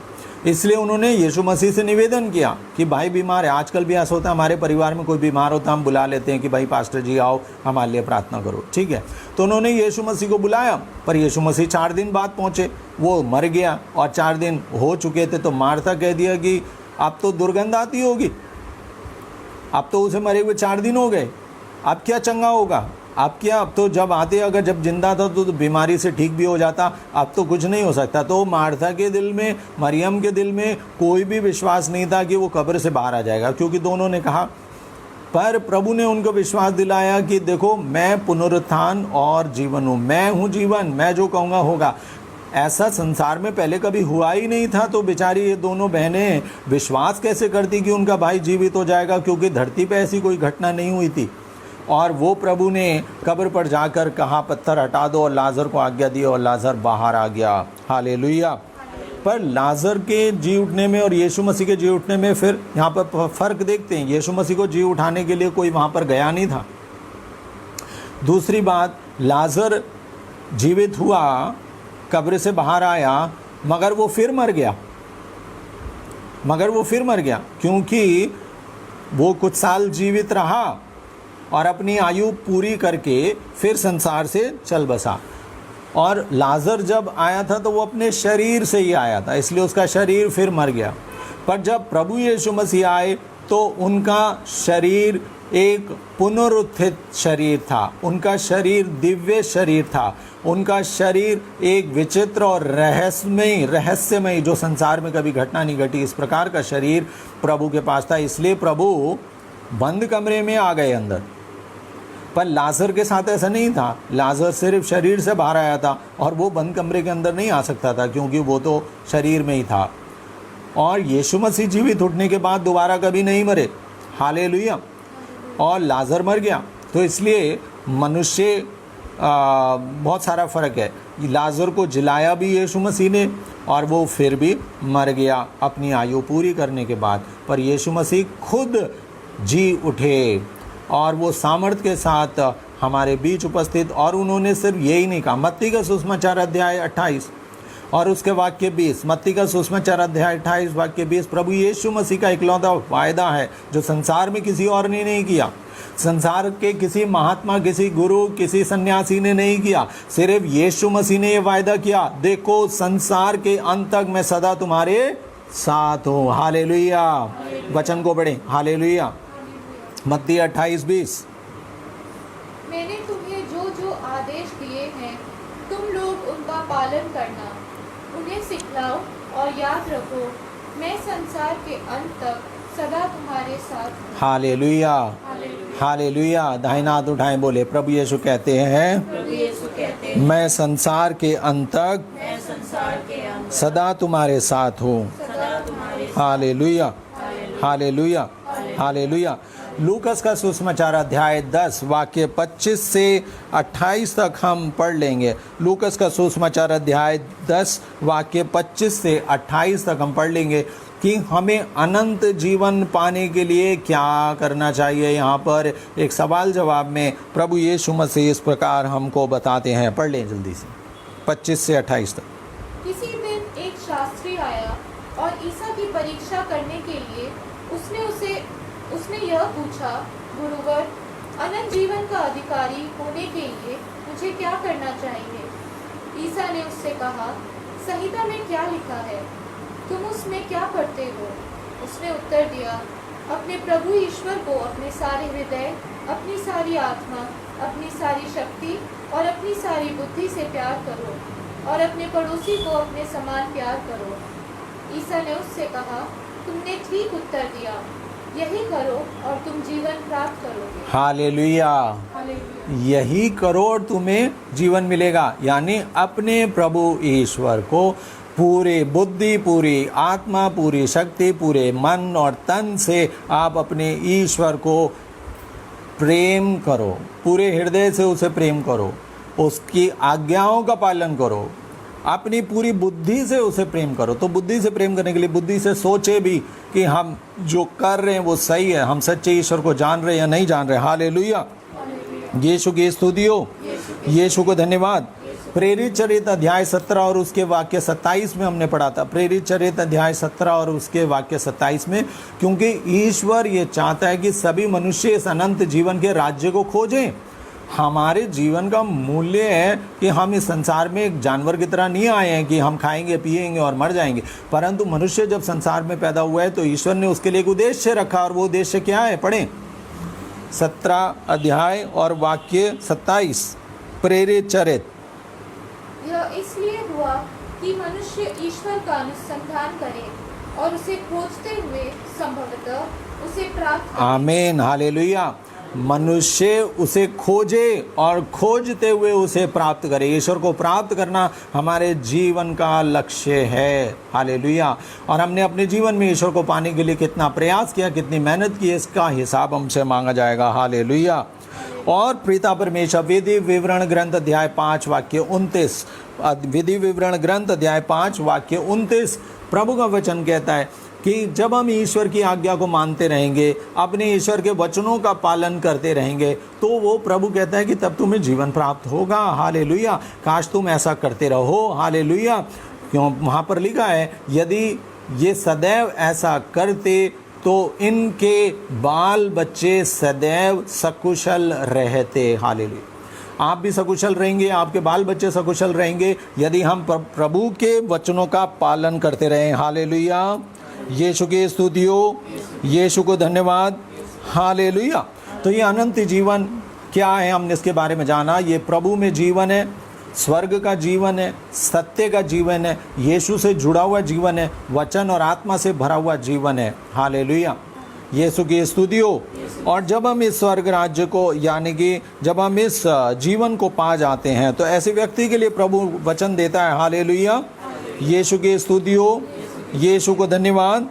इसलिए उन्होंने यीशु मसीह से निवेदन किया कि भाई बीमार है। आजकल भी ऐसा होता है, हमारे परिवार में कोई बीमार होता है, हम बुला लेते हैं कि भाई पास्टर जी आओ हमारे लिए प्रार्थना करो, ठीक है। तो उन्होंने यीशु मसीह को बुलाया, पर यीशु मसीह 4 दिन बाद पहुँचे, वो मर गया और 4 दिन हो चुके थे। तो मार्था कह दिया कि अब तो दुर्गंध आती होगी, अब तो उसे मरे हुए 4 दिन हो गए, अब क्या चंगा होगा? अब क्या, अब तो जब आते, अगर जब जिंदा था तो बीमारी से ठीक भी हो जाता, अब तो कुछ नहीं हो सकता। तो मार्था के दिल में, मरियम के दिल में कोई भी विश्वास नहीं था कि वो कब्र से बाहर आ जाएगा, क्योंकि दोनों ने कहा। पर प्रभु ने उनको विश्वास दिलाया कि देखो, मैं पुनरुत्थान और जीवन हूँ, मैं हूँ जीवन, मैं जो कहूँगा होगा। ऐसा संसार में पहले कभी हुआ ही नहीं था। तो बेचारी ये दोनों बहनें विश्वास कैसे करती कि उनका भाई जीवित हो जाएगा, क्योंकि धरती पे ऐसी कोई घटना नहीं हुई थी। और वो प्रभु ने कब्र पर जाकर कहा, पत्थर हटा दो, और लाजर को आज्ञा दी और लाजर बाहर आ गया। हालेलुया। पर लाजर के जी उठने में और यीशु मसीह के जी उठने में फिर यहाँ पर फ़र्क देखते हैं। यीशु मसीह को जी उठाने के लिए कोई वहाँ पर गया नहीं था। दूसरी बात, लाजर जीवित हुआ, कब्र से बाहर आया, मगर वो फिर मर गया, क्योंकि वो कुछ साल जीवित रहा और अपनी आयु पूरी करके फिर संसार से चल बसा। और लाजर जब आया था तो वो अपने शरीर से ही आया था, इसलिए उसका शरीर फिर मर गया। पर जब प्रभु यीशु मसीह आए तो उनका शरीर एक पुनरुत्थित शरीर था, उनका शरीर दिव्य शरीर था, उनका शरीर एक विचित्र और रहस्यमय जो संसार में कभी घटना नहीं घटी, इस प्रकार का शरीर प्रभु के पास था। इसलिए प्रभु बंद कमरे में आ गए अंदर। पर लाजर के साथ ऐसा नहीं था। लाजर सिर्फ शरीर से बाहर आया था और वो बंद कमरे के अंदर नहीं आ सकता था, क्योंकि वो तो शरीर में ही था। और यीशु मसीह जीवित उठने के बाद दोबारा कभी नहीं मरे। हालेलुया। और लाजर मर गया, तो इसलिए मनुष्य बहुत सारा फ़र्क है। लाजर को जिलाया भी यीशु मसीह ने और वो फिर भी मर गया अपनी आयु पूरी करने के बाद। पर यीशु मसीह खुद जी उठे और वो सामर्थ्य के साथ हमारे बीच उपस्थित। और उन्होंने सिर्फ यही नहीं कहा। मत्ती का सुसमाचार अध्याय 28 और उसके वाक्य 20, मत्ती का सुसमाचार अध्याय 28 वाक्य 20, प्रभु यीशु मसीह का इकलौता वायदा है जो संसार में किसी और ने नहीं किया, संसार के किसी महात्मा, किसी गुरु, किसी सन्यासी ने नहीं किया, सिर्फ यीशु मसीह ने ये वायदा किया, देखो संसार के अंत तक मैं सदा तुम्हारे साथ हूँ। हालेलुया। वचन को पढ़ें। हालेलुया। मत्ती 28:20, मैंने तुम्हें जो जो आदेश दिए हैं तुम लोग उनका पालन करना, उन्हें सिखलाओ और याद रखो, मैं संसार के अंत तक सदा तुम्हारे साथ हूँ। हालेलुया। हालेलुया। दाहिना हाथ उठाएं, बोले प्रभु यीशु कहते हैं, मैं संसार के अंत तक सदा तुम्हारे साथ हूँ। हालेलुया। हालेलुया। हालेलुया। लूकस का सुसमाचार अध्याय 10 वाक्य 25 से 28 तक हम पढ़ लेंगे। लूकस का सुसमाचार अध्याय 10 वाक्य 25 से 28 तक हम पढ़ लेंगे कि हमें अनंत जीवन पाने के लिए क्या करना चाहिए। यहाँ पर एक सवाल जवाब में प्रभु यीशु मसीह इस प्रकार हमको बताते हैं। पढ़ लें जल्दी से 25 से 28 तक। किसी दिन एक शास्त्री आया और ईसा की परीक्षा करने के लिए उसने यह पूछा, गुरुवर, अनंत जीवन का अधिकारी होने के लिए मुझे क्या करना चाहिए? ईसा ने उससे कहा, संहिता में क्या लिखा है, तुम उसमें क्या पढ़ते हो? उसने उत्तर दिया, अपने प्रभु ईश्वर को अपने सारे हृदय, अपनी सारी आत्मा, अपनी सारी शक्ति और अपनी सारी बुद्धि से प्यार करो और अपने पड़ोसी को अपने समान प्यार करो। ईसा ने उससे कहा, तुमने ठीक उत्तर दिया, यही करो और तुम जीवन प्राप्त करोगे। हालेलुया। यही करो और तुम्हें जीवन मिलेगा। यानी अपने प्रभु ईश्वर को पूरे बुद्धि, पूरी आत्मा, पूरी शक्ति, पूरे मन और तन से आप अपने ईश्वर को प्रेम करो, पूरे हृदय से उसे प्रेम करो, उसकी आज्ञाओं का पालन करो, अपनी पूरी बुद्धि से उसे प्रेम करो। तो बुद्धि से प्रेम करने के लिए बुद्धि से सोचे भी कि हम जो कर रहे हैं वो सही है, हम सच्चे ईश्वर को जान रहे हैं या नहीं जान रहे। हालेलुया। यीशु की स्तुति हो, यीशु को धन्यवाद। प्रेरित चरित्र अध्याय 17 और उसके वाक्य 27 में हमने पढ़ा था। प्रेरित चरित्र अध्याय 17 और उसके वाक्य 27 में, क्योंकि ईश्वर ये चाहता है कि सभी मनुष्य इस अनंत जीवन के राज्य को खोजें। हमारे जीवन का मूल्य है कि हम इस संसार में एक जानवर की तरह नहीं आए हैं कि हम खाएंगे पिएंगे और मर जाएंगे, परंतु मनुष्य जब संसार में पैदा हुआ है तो ईश्वर ने उसके लिए एक उद्देश्य रखा, और वो उद्देश्य क्या है? पढ़ें 17 अध्याय और वाक्य 27। प्रेरित चरित। यह इसलिए हुआ कि मनुष्य ईश्वर का अनुसंधान करे और उसे खोजते हुए संभवतः उसे प्राप्त करे। आमीन, हालेलुया। मनुष्य उसे खोजे और खोजते हुए उसे प्राप्त करे। ईश्वर को प्राप्त करना हमारे जीवन का लक्ष्य है, हालेलुया। और हमने अपने जीवन में ईश्वर को पाने के लिए कितना प्रयास किया, कितनी मेहनत की, इसका हिसाब हमसे मांगा जाएगा, हालेलुया। और प्रीता परमेश्वर, विधि विवरण ग्रंथ अध्याय 5 वाक्य 29, विधि विवरण ग्रंथ अध्याय 5 वाक्य 29, प्रभु का वचन कहता है कि जब हम ईश्वर की आज्ञा को मानते रहेंगे, अपने ईश्वर के वचनों का पालन करते रहेंगे, तो वो प्रभु कहता है कि तब तुम्हें जीवन प्राप्त होगा, हालेलुया। काश तुम ऐसा करते रहो, हालेलुया। क्यों? वहाँ पर लिखा है, यदि ये सदैव ऐसा करते तो इनके बाल बच्चे सदैव सकुशल रहते, हालेलुया। आप भी सकुशल रहेंगे, आपके बाल बच्चे सकुशल रहेंगे यदि हम प्रभु के वचनों का पालन करते रहें, हालेलुया। यीशु की स्तुति हो, यीशु को धन्यवाद, हालेलुया। तो ये अनंत जीवन क्या है, हमने इसके बारे में जाना। ये प्रभु में जीवन है, स्वर्ग का जीवन है, सत्य का जीवन है, यीशु से जुड़ा हुआ जीवन है, वचन और आत्मा से भरा हुआ जीवन है, हालेलुया। यीशु की स्तुति हो। और जब हम इस स्वर्ग राज्य को, यानी कि जब हम इस जीवन को पा जाते हैं, तो ऐसे व्यक्ति के लिए प्रभु वचन देता है, हालेलुया। यीशु की स्तुति हो, यीशु को धन्यवाद।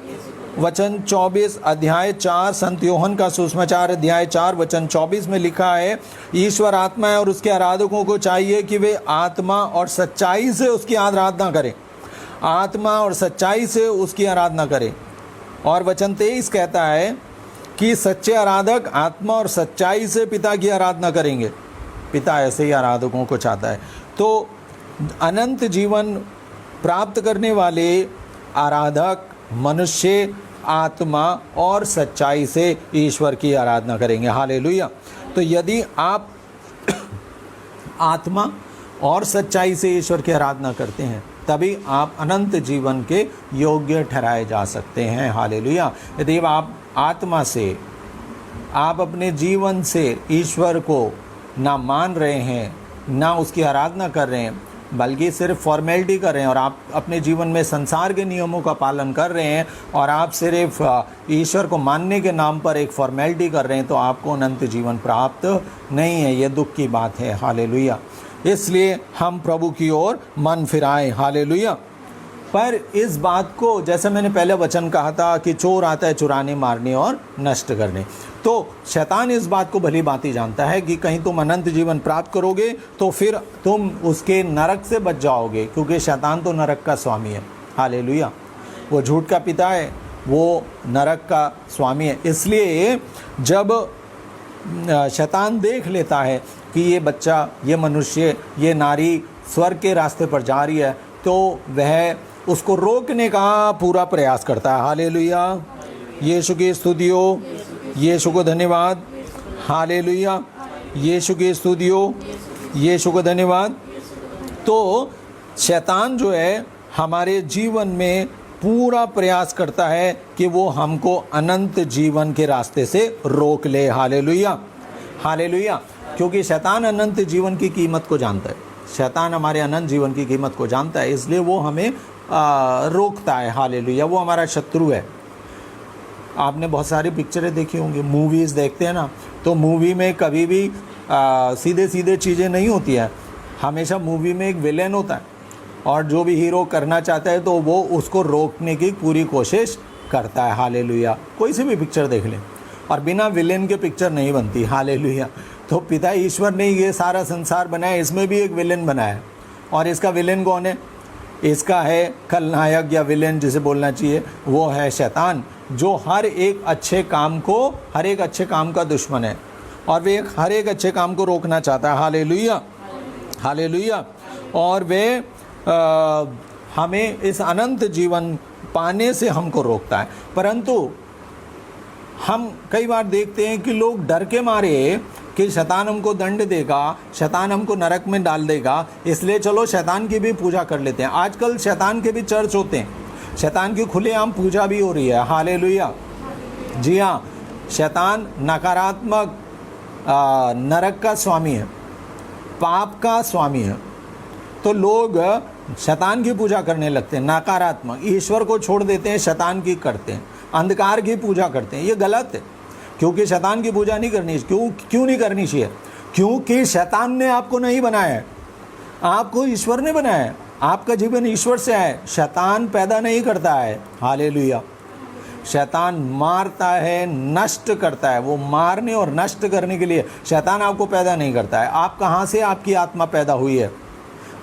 वचन 24 अध्याय 4, संत यूहन्ना का सुसमाचार अध्याय 4 वचन 24 में लिखा है, ईश्वर आत्मा है और उसके आराधकों को चाहिए कि वे आत्मा और सच्चाई से उसकी आराधना करें, आत्मा और सच्चाई से उसकी आराधना करें। और वचन 23 कहता है कि सच्चे आराधक आत्मा और सच्चाई से पिता की आराधना करेंगे। पिता ऐसे ही आराधकों को चाहता है। तो अनंत जीवन प्राप्त करने वाले आराधक मनुष्य आत्मा और सच्चाई से ईश्वर की आराधना करेंगे, हालेलुया। तो यदि आप आत्मा और सच्चाई से ईश्वर की आराधना करते हैं, तभी आप अनंत जीवन के योग्य ठहराए जा सकते हैं, हालेलुया। यदि आप आत्मा से, आप अपने जीवन से ईश्वर को ना मान रहे हैं, ना उसकी आराधना कर रहे हैं, बल्कि सिर्फ फॉर्मेलिटी कर रहे हैं, और आप अपने जीवन में संसार के नियमों का पालन कर रहे हैं, और आप सिर्फ ईश्वर को मानने के नाम पर एक फॉर्मेलिटी कर रहे हैं, तो आपको अनंत जीवन प्राप्त नहीं है। ये दुख की बात है, हालेलुया। इसलिए हम प्रभु की ओर मन फिराएं, हालेलुया। पर इस बात को, जैसे मैंने पहले वचन कहा था कि चोर आता है चुराने, मारने और नष्ट करने, तो शैतान इस बात को भली भांति जानता है कि कहीं तुम अनंत जीवन प्राप्त करोगे तो फिर तुम उसके नरक से बच जाओगे, क्योंकि शैतान तो नरक का स्वामी है, हालेलुया। वो झूठ का पिता है, वो नरक का स्वामी है। इसलिए जब शैतान देख लेता है कि ये बच्चा, ये मनुष्य, ये नारी स्वर्ग के रास्ते पर जा रही है, तो वह उसको रोकने का पूरा प्रयास करता है, हालेलुया। यीशु की स्तुति हो, यीशु को धन्यवाद, हालेलुया। यीशु की स्तुति हो, यीशु को धन्यवाद। तो शैतान जो है हमारे जीवन में पूरा प्रयास करता है कि वो हमको अनंत जीवन के रास्ते से रोक ले, हालेलुया, हालेलुया। क्योंकि शैतान अनंत जीवन की कीमत को जानता है, शैतान हमारे अनंत जीवन की कीमत को जानता है, इसलिए वो हमें रोकता है, हालेलुया। वो हमारा शत्रु है। आपने बहुत सारी पिक्चरें देखी होंगी, मूवीज़ देखते हैं ना, तो मूवी में कभी भी सीधे सीधे चीज़ें नहीं होती है, हमेशा मूवी में एक विलेन होता है, और जो भी हीरो करना चाहता है तो वो उसको रोकने की पूरी कोशिश करता है, हालेलुया। कोई सी भी पिक्चर देख लें, और बिना विलेन के पिक्चर नहीं बनती, हालेलुया। तो पिता ईश्वर ने ये सारा संसार बनाया, इसमें भी एक विलेन बनाया, और इसका विलेन कौन है? इसका है खलनायक या विलेन जिसे बोलना चाहिए, वो है शैतान, जो हर एक अच्छे काम को, हर एक अच्छे काम का दुश्मन है, और वे हर एक अच्छे काम को रोकना चाहता है, हालेलुया, हालेलुया। और वे हमें इस अनंत जीवन पाने से हमको रोकता है। परंतु हम कई बार देखते हैं कि लोग डर के मारे कि शैतान हमको दंड देगा, शैतान हमको नरक में डाल देगा, इसलिए चलो शैतान की भी पूजा कर लेते हैं। आजकल शैतान के भी चर्च होते हैं, शैतान की खुलेआम पूजा भी हो रही है। हालेलुया। जी हाँ, शैतान नकारात्मक नरक का स्वामी है, पाप का स्वामी है। तो लोग शैतान की पूजा करने लगते हैं, नकारात्मक, ईश्वर को छोड़ देते हैं, शैतान की करते हैं, अंधकार की पूजा करते हैं। ये गलत है, क्योंकि शैतान की पूजा नहीं करनी चाहिए। क्यों नहीं करनी चाहिए? क्योंकि शैतान ने आपको नहीं बनाया है, आपको ईश्वर ने बनाया है। आपका जीवन ईश्वर से है, शैतान पैदा नहीं करता है। हालेलुया। शैतान मारता है, नष्ट करता है। वो मारने और नष्ट करने के लिए शैतान आपको पैदा नहीं करता है। आप कहाँ से आपकी आत्मा पैदा हुई है?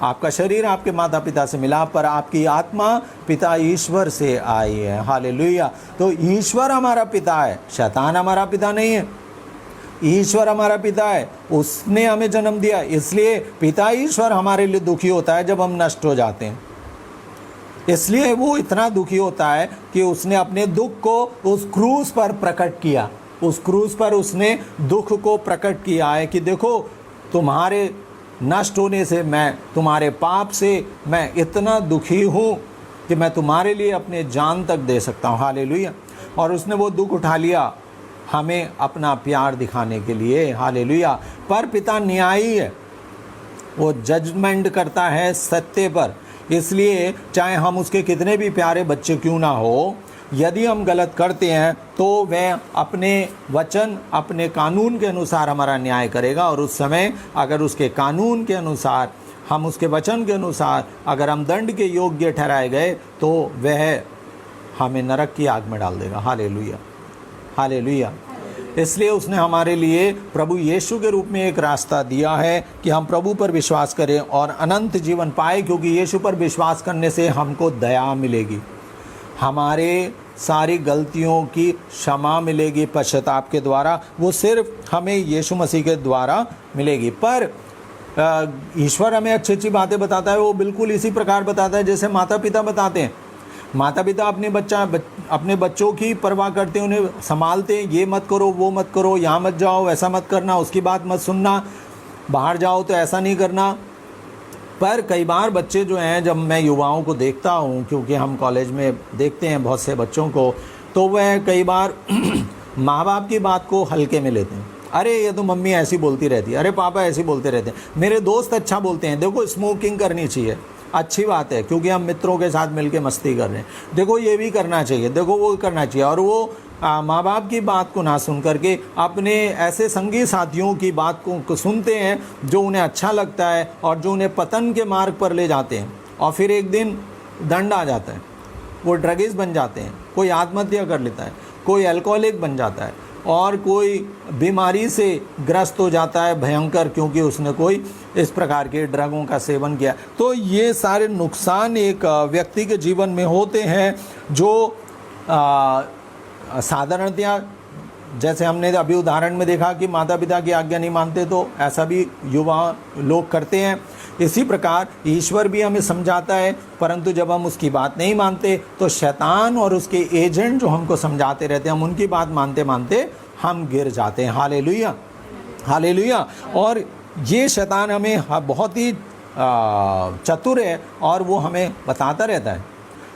आपका शरीर आपके माता पिता से मिला, पर आपकी आत्मा पिता ईश्वर से आई है। हालेलुया। तो ईश्वर हमारा पिता है, शैतान हमारा पिता नहीं है। ईश्वर हमारा पिता है, उसने हमें जन्म दिया, इसलिए पिता ईश्वर हमारे लिए दुखी होता है जब हम नष्ट हो जाते हैं। इसलिए वो इतना दुखी होता है कि उसने अपने दुख को उस क्रूस पर प्रकट किया। उस क्रूस पर उसने दुख को प्रकट किया है कि देखो, तुम्हारे नष्ट होने से, मैं तुम्हारे पाप से मैं इतना दुखी हूँ कि मैं तुम्हारे लिए अपने जान तक दे सकता हूँ। हालेलुया। और उसने वो दुख उठा लिया हमें अपना प्यार दिखाने के लिए। हालेलुया। पर पिता न्यायी है, वो जजमेंट करता है सत्य पर। इसलिए चाहे हम उसके कितने भी प्यारे बच्चे क्यों ना हो, यदि हम गलत करते हैं तो वह अपने वचन, अपने कानून के अनुसार हमारा न्याय करेगा। और उस समय अगर उसके कानून के अनुसार, हम उसके वचन के अनुसार अगर हम दंड के योग्य ठहराए गए, तो वह हमें नरक की आग में डाल देगा। हालेलुया। हालेलुया। इसलिए उसने हमारे लिए प्रभु यीशु के रूप में एक रास्ता दिया है कि हम प्रभु पर विश्वास करें और अनंत जीवन पाए, क्योंकि यीशु पर विश्वास करने से हमको दया मिलेगी, हमारे सारी गलतियों की क्षमा मिलेगी पश्चाताप के द्वारा। वो सिर्फ हमें यीशु मसीह के द्वारा मिलेगी। पर ईश्वर हमें अच्छी अच्छी बातें बताता है, वो बिल्कुल इसी प्रकार बताता है जैसे माता पिता बताते हैं। माता पिता अपने बच्चों की परवाह करते हैं, उन्हें संभालते हैं। ये मत करो, वो मत करो, यहाँ मत जाओ, ऐसा मत करना, उसकी बात मत सुनना, बाहर जाओ तो ऐसा नहीं करना। पर कई बार बच्चे जो हैं, जब मैं युवाओं को देखता हूँ, क्योंकि हम कॉलेज में देखते हैं बहुत से बच्चों को, तो वह कई बार माँ बाप की बात को हल्के में लेते हैं। अरे ये तो मम्मी ऐसी बोलती रहती है, अरे पापा ऐसी बोलते रहते हैं, मेरे दोस्त अच्छा बोलते हैं, देखो स्मोकिंग करनी चाहिए, अच्छी बात है क्योंकि हम मित्रों के साथ मिलके मस्ती कर रहे हैं, देखो ये भी करना चाहिए, देखो वो करना चाहिए। और वो माँ बाप की बात को ना सुन करके अपने ऐसे संगी साथियों की बात को सुनते हैं जो उन्हें अच्छा लगता है और जो उन्हें पतन के मार्ग पर ले जाते हैं। और फिर एक दिन दंड आ जाता है, वो ड्रगिस्ट बन जाते हैं, कोई आत्महत्या कर लेता है, कोई अल्कोहलिक बन जाता है, और कोई बीमारी से ग्रस्त हो जाता है भयंकर, क्योंकि उसने कोई इस प्रकार के ड्रगों का सेवन किया। तो ये सारे नुकसान एक व्यक्ति के जीवन में होते हैं जो साधारणतया, जैसे हमने अभी उदाहरण में देखा कि माता पिता की आज्ञा नहीं मानते, तो ऐसा भी युवा लोग करते हैं। इसी प्रकार ईश्वर भी हमें समझाता है, परंतु जब हम उसकी बात नहीं मानते तो शैतान और उसके एजेंट जो हमको समझाते रहते हैं, हम उनकी बात मानते मानते हम गिर जाते हैं। हालेलुया। हालेलुया। और ये शैतान हमें बहुत ही चतुर है और वो हमें बताता रहता है,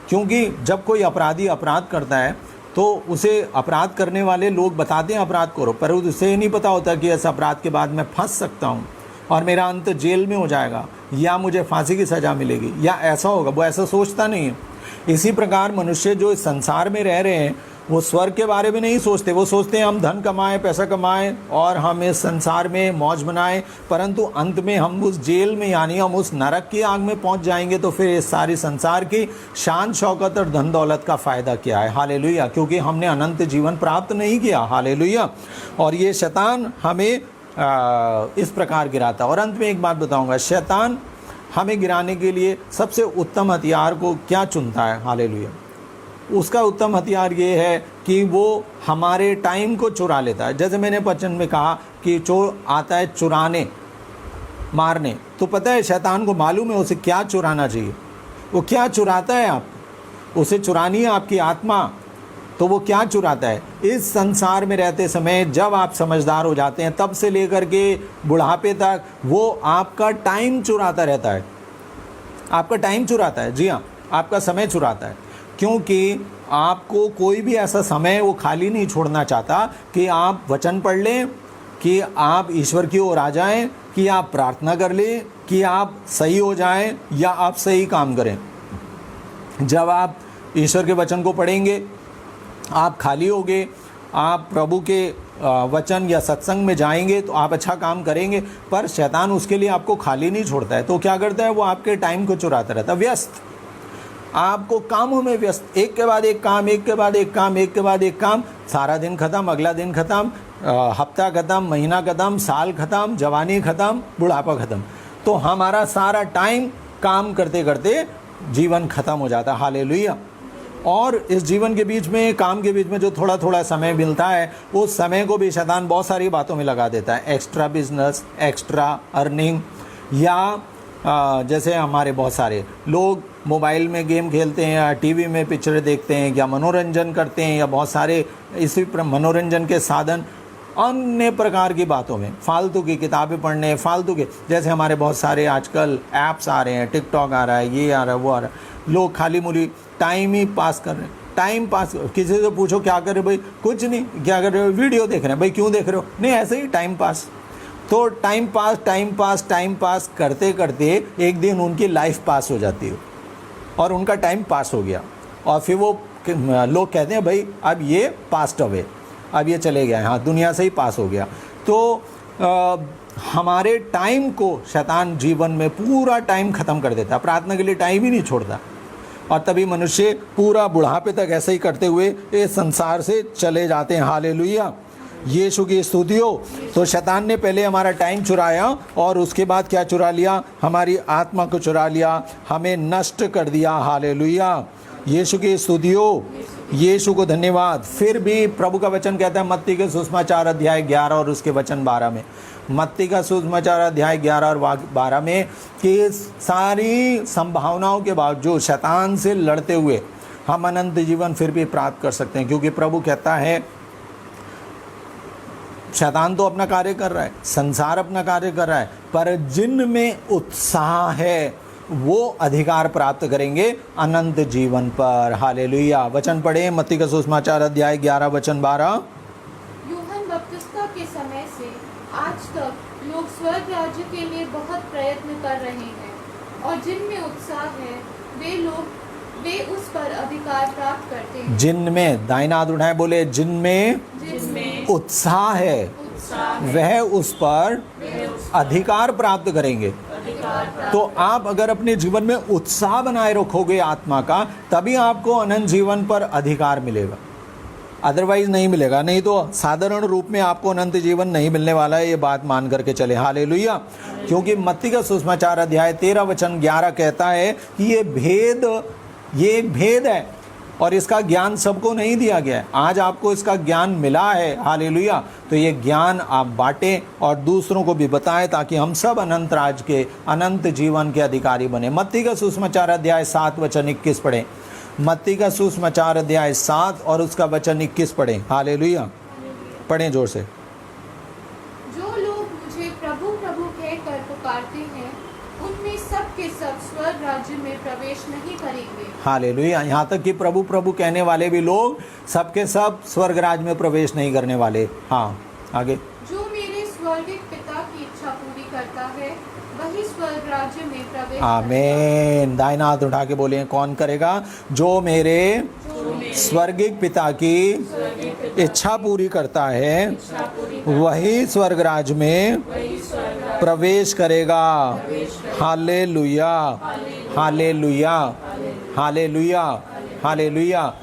क्योंकि जब कोई अपराधी अपराध करता है तो उसे अपराध करने वाले लोग बताते हैं अपराध करो, पर उसे नहीं पता होता कि इस अपराध के बाद मैं फंस सकता हूँ और मेरा अंत जेल में हो जाएगा, या मुझे फांसी की सज़ा मिलेगी, या ऐसा होगा। वो ऐसा सोचता नहीं है। इसी प्रकार मनुष्य जो इस संसार में रह रहे हैं, वो स्वर्ग के बारे में नहीं सोचते। वो सोचते हैं हम धन कमाएं, पैसा कमाएं और हम इस संसार में मौज बनाएं, परंतु अंत में हम उस जेल में, यानी हम उस नरक की आग में पहुंच जाएंगे। तो फिर इस सारी संसार की शान शौकत और धन दौलत का फ़ायदा क्या है? हालेलुया। क्योंकि हमने अनंत जीवन प्राप्त नहीं किया। हालेलुया। और ये शैतान हमें इस प्रकार गिराता। और अंत में एक बात बताऊँगा, शैतान हमें गिराने के लिए सबसे उत्तम हथियार को क्या चुनता है? हालेलुया। उसका उत्तम हथियार ये है कि वो हमारे टाइम को चुरा लेता है। जैसे मैंने वचन में कहा कि चोर आता है चुराने, मारने, तो पता है शैतान को मालूम है उसे क्या चुराना चाहिए। वो क्या चुराता है? आप उसे चुरानी है आपकी आत्मा, तो वो क्या चुराता है? इस संसार में रहते समय जब आप समझदार हो जाते हैं तब से लेकर के बुढ़ापे तक वो आपका टाइम चुराता रहता है, आपका टाइम चुराता है। जी हाँ, आपका समय चुराता है, क्योंकि आपको कोई भी ऐसा समय वो खाली नहीं छोड़ना चाहता कि आप वचन पढ़ लें, कि आप ईश्वर की ओर आ जाएं, कि आप प्रार्थना कर लें, कि आप सही हो जाएं या आप सही काम करें। जब आप ईश्वर के वचन को पढ़ेंगे आप खाली होगे, आप प्रभु के वचन या सत्संग में जाएंगे तो आप अच्छा काम करेंगे, पर शैतान उसके लिए आपको खाली नहीं छोड़ता है। तो क्या करता है? वो आपके टाइम को चुराता रहता है, व्यस्त, आपको कामों में व्यस्त, एक के बाद एक काम, एक के बाद एक काम, एक के बाद एक काम, सारा दिन खत्म, अगला दिन खत्म, हफ्ता खत्म, महीना खत्म, साल खत्म, जवानी खत्म, बुढ़ापा खत्म। तो हमारा सारा टाइम काम करते करते जीवन खत्म हो जाता है। हालेलुया। और इस जीवन के बीच में, काम के बीच में जो थोड़ा थोड़ा समय मिलता है, उस समय को भी शैतान बहुत सारी बातों में लगा देता है। एक्स्ट्रा बिजनेस, एक्स्ट्रा अर्निंग, या जैसे हमारे बहुत सारे लोग मोबाइल में गेम खेलते हैं या टीवी में पिक्चरें देखते हैं या मनोरंजन करते हैं, या बहुत सारे इसी मनोरंजन के साधन अन्य प्रकार की बातों में, फालतू की किताबें पढ़ने, फालतू के, जैसे हमारे बहुत सारे आजकल ऐप्स आ रहे हैं, टिकटॉक आ रहा है, ये आ रहा है, वो आ रहा है, लोग खाली मूली टाइम ही पास कर रहे हैं। टाइम पास, किसी से पूछो क्या कर रहे हो भाई? कुछ नहीं। क्या कर रहे हो? वीडियो देख रहे हैं। भाई क्यों देख रहे हो? नहीं, ऐसे ही टाइम पास। तो टाइम पास करते करते एक दिन उनकी लाइफ पास हो जाती है और उनका टाइम पास हो गया, और फिर वो लोग कहते हैं भाई अब ये पास्ट अवे, अब ये चले गया, हाँ दुनिया से ही पास हो गया। तो हमारे टाइम को शैतान जीवन में पूरा टाइम ख़त्म कर देता है, प्रार्थना के लिए टाइम ही नहीं छोड़ता, और तभी मनुष्य पूरा बुढ़ापे तक ऐसे ही करते हुए इस संसार से चले जाते हैं। हालेलुया, यीशु की स्तुति हो। तो शैतान ने पहले हमारा टाइम चुराया और उसके बाद क्या चुरा लिया? हमारी आत्मा को चुरा लिया, हमें नष्ट कर दिया। हालेलुया, यीशु की स्तुति हो, यीशु को धन्यवाद। फिर भी प्रभु का वचन कहता है मत्ती के सुसमाचार अध्याय 11 और उसके वचन 12 में, मत्ती का सुसमाचार अध्याय 11 और 12 में, कि सारी संभावनाओं के बावजूद शैतान से लड़ते हुए हम अनंत जीवन फिर भी प्राप्त कर सकते हैं। क्योंकि प्रभु कहता है शैतान तो अपना कार्य कर रहा है, संसार अपना कार्य कर रहा है, पर जिनमें उत्साह है वो अधिकार प्राप्त करेंगे अनंत जीवन पर। हालेलुया। वचन पढ़े, मत्ती का सुसमाचार अध्याय 11 वचन 12। यूहन्ना बपतिस्मा के समय से आज तक लोग स्वर्ग राज्य के लिए बहुत प्रयत्न कर रहे हैं, और जिनमें उत्साह है वे उस पर अधिकार प्राप्त करते हैं। जिनमें, दाहिना हाथ उठाएं, बोले जिनमें उत्साह है वह उस पर अधिकार प्राप्त करेंगे। तो आप अगर अपने जीवन में उत्साह बनाए रखोगे आत्मा का, तभी आपको अनंत जीवन पर अधिकार मिलेगा, अदरवाइज नहीं मिलेगा। नहीं तो साधारण रूप में आपको अनंत जीवन नहीं मिलने वाला है, ये बात मान करके चले। हालेलुया। क्योंकि मत्ती का सुसमाचार अध्याय 13 वचन 11 कहता है कि ये एक भेद है और इसका ज्ञान सबको नहीं दिया गया है। आज आपको इसका ज्ञान मिला है। हालेलुया। तो ये ज्ञान आप बांटें और दूसरों को भी बताएं, ताकि हम सब अनंत राज के, अनंत जीवन के अधिकारी बने। मत्ती का सुसमाचार अध्याय 7 वचन 21 पढ़ें। मत्ती का सुसमाचार अध्याय 7 और उसका वचन 21 पढ़ें। हालेलुया, पढ़ें जोर से। जो लोग मुझे प्रभु प्रभु कहकर पुकारते हैं, उनमें सब के सब स्वर्ग राज्य में प्रवेश नहीं करेंगे। हालेलुया। यहाँ तक कि प्रभु प्रभु कहने वाले भी लोग सब के सब स्वर्ग राज्य में प्रवेश नहीं करने वाले। हाँ, आगे। जो मेरे स्वर्गिक पिता की इच्छा पूरी करता है, वही स्वर्ग राज्य में प्रवेश। आमीन। दाहिना हाथ उठा के बोले, कौन करेगा? जो मेरे स्वर्गिक पिता की इच्छा पूरी करता है, वही स्वर्ग राज्य में प्रवेश करेगा। Hallelujah, hallelujah, hallelujah, hallelujah.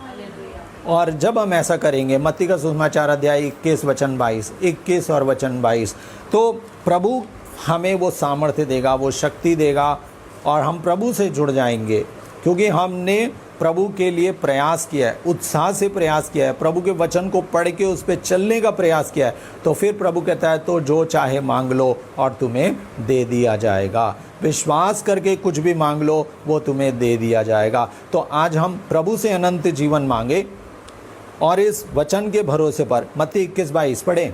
और जब हम ऐसा करेंगे, मत्ती का सुसमाचार अध्याय 21 वचन 22, 21 और वचन 22, तो प्रभु हमें वो सामर्थ्य देगा, वो शक्ति देगा, और हम प्रभु से जुड़ जाएंगे। क्योंकि हमने प्रभु के लिए प्रयास किया है, उत्साह से प्रयास किया है, प्रभु के वचन को पढ़ के उस पर चलने का प्रयास किया है। तो फिर प्रभु कहता है तो जो चाहे मांग लो और तुम्हें दे दिया जाएगा। विश्वास करके कुछ भी मांग लो, वो तुम्हें दे दिया जाएगा। तो आज हम प्रभु से अनंत जीवन मांगे और इस वचन के भरोसे पर। मत्ती 21:22 पढ़ें।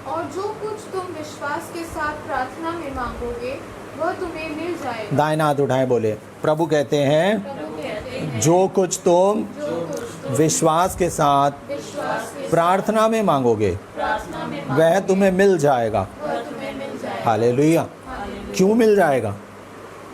और जो कुछ तुम विश्वास के साथ प्रार्थना में मांगोगे वह तुम्हें मिल जाएगा। दाहिना हाथ उठाएं, बोले प्रभु कहते हैं प्रभु कहते हैं, जो कुछ तुम जो कुछ तुम विश्वास के साथ विश्वास के साथ प्रार्थना में मांगोगे प्रार्थना में वह तुम्हें मिल जाएगा। वह तुम्हें मिल जाएगा। हालेलुया। हालेलुया। क्यों मिल जाएगा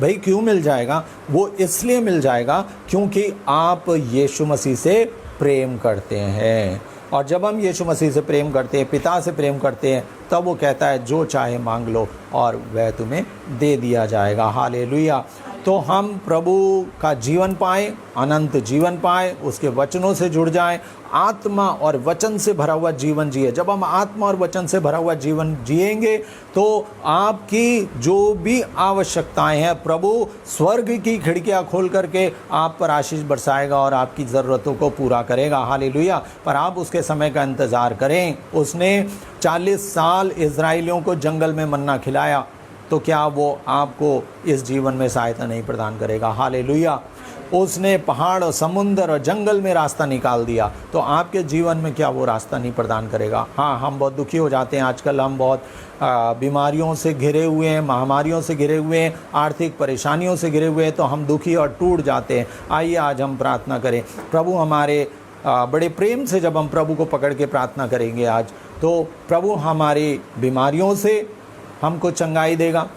भाई? क्यों मिल जाएगा? वो इसलिए मिल जाएगा क्योंकि आप यीशु मसीह से प्रेम करते हैं। और जब हम यीशु मसीह से प्रेम करते हैं, पिता से प्रेम करते हैं, तब वो कहता है जो चाहे मांग लो और वह तुम्हें दे दिया जाएगा। हालेलुया। तो हम प्रभु का जीवन पाएं, अनंत जीवन पाएं, उसके वचनों से जुड़ जाएं, आत्मा और वचन से भरा हुआ जीवन जिए। जब हम आत्मा और वचन से भरा हुआ जीवन जिएंगे तो आपकी जो भी आवश्यकताएं हैं प्रभु स्वर्ग की खिड़कियां खोल करके आप पर आशीष बरसाएगा और आपकी ज़रूरतों को पूरा करेगा। हालेलुया। पर आप उसके समय का इंतज़ार करें। उसने 40 साल इज़राइलियों को जंगल में मन्ना खिलाया, तो क्या वो आपको इस जीवन में सहायता नहीं प्रदान करेगा? हालेलुया। उसने पहाड़ और समुंदर और जंगल में रास्ता निकाल दिया, तो आपके जीवन में क्या वो रास्ता नहीं प्रदान करेगा? हाँ, हम बहुत दुखी हो जाते हैं आजकल। हम बहुत बीमारियों से घिरे हुए हैं, महामारियों से घिरे हुए हैं, आर्थिक परेशानियों से घिरे हुए हैं, तो हम दुखी और टूट जाते हैं। आइए आज हम प्रार्थना करें। प्रभु हमारे बड़े प्रेम से जब हम प्रभु को पकड़ के प्रार्थना करेंगे आज, तो प्रभु हमारी बीमारियों से हमको चंगाई देगा,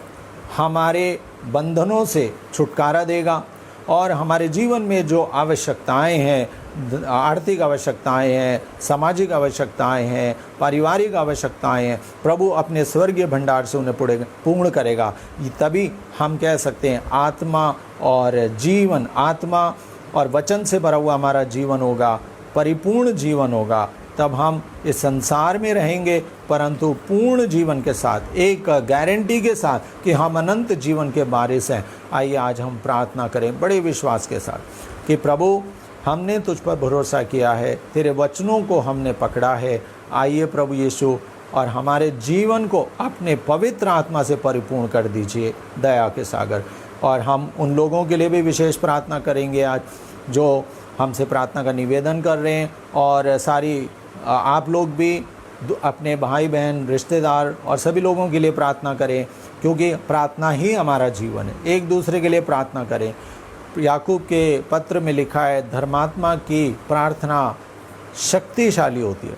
हमारे बंधनों से छुटकारा देगा, और हमारे जीवन में जो आवश्यकताएं हैं, आर्थिक आवश्यकताएं हैं, सामाजिक आवश्यकताएं हैं, पारिवारिक आवश्यकताएं हैं, प्रभु अपने स्वर्गीय भंडार से उन्हें पूर्ण करेगा। तभी हम कह सकते हैं आत्मा और जीवन, आत्मा और वचन से भरा हुआ हमारा जीवन होगा, परिपूर्ण जीवन होगा। तब हम इस संसार में रहेंगे, परंतु पूर्ण जीवन के साथ, एक गारंटी के साथ कि हम अनंत जीवन के वारिस हैं। आइए आज हम प्रार्थना करें बड़े विश्वास के साथ कि प्रभु हमने तुझ पर भरोसा किया है, तेरे वचनों को हमने पकड़ा है। आइए प्रभु यीशु और हमारे जीवन को अपने पवित्र आत्मा से परिपूर्ण कर दीजिए, दया के सागर। और हम उन लोगों के लिए भी विशेष प्रार्थना करेंगे आज जो हमसे प्रार्थना का निवेदन कर रहे हैं, और सारी आप लोग भी अपने भाई बहन, रिश्तेदार और सभी लोगों के लिए प्रार्थना करें, क्योंकि प्रार्थना ही हमारा जीवन है। एक दूसरे के लिए प्रार्थना करें। याकूब के पत्र में लिखा है, धर्मात्मा की प्रार्थना शक्तिशाली होती है।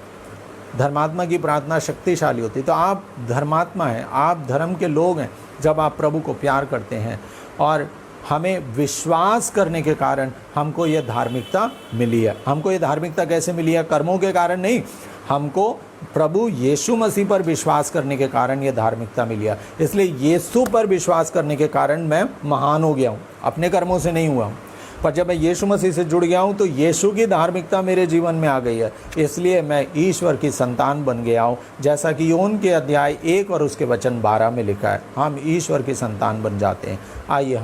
धर्मात्मा की प्रार्थना शक्तिशाली होती है। तो आप धर्मात्मा हैं, आप धर्म के लोग हैं जब आप प्रभु को प्यार करते हैं, और हमें विश्वास करने के कारण हमको ये धार्मिकता मिली है। हमको ये धार्मिकता कैसे मिली है? कर्मों के कारण नहीं, हमको प्रभु यीशु मसीह पर विश्वास करने के कारण ये धार्मिकता मिली है। इसलिए यीशु पर विश्वास करने के कारण मैं महान हो गया हूँ, अपने कर्मों से नहीं हुआ हूँ। पर जब मैं यीशु मसीह से जुड़ गया हूँ तो यीशु की धार्मिकता मेरे जीवन में आ गई है, इसलिए मैं ईश्वर की संतान बन गया हूँ। जैसा कि योन के अध्याय 1 और उसके वचन 12 में लिखा है, हम ईश्वर की संतान बन जाते हैं। आइए हम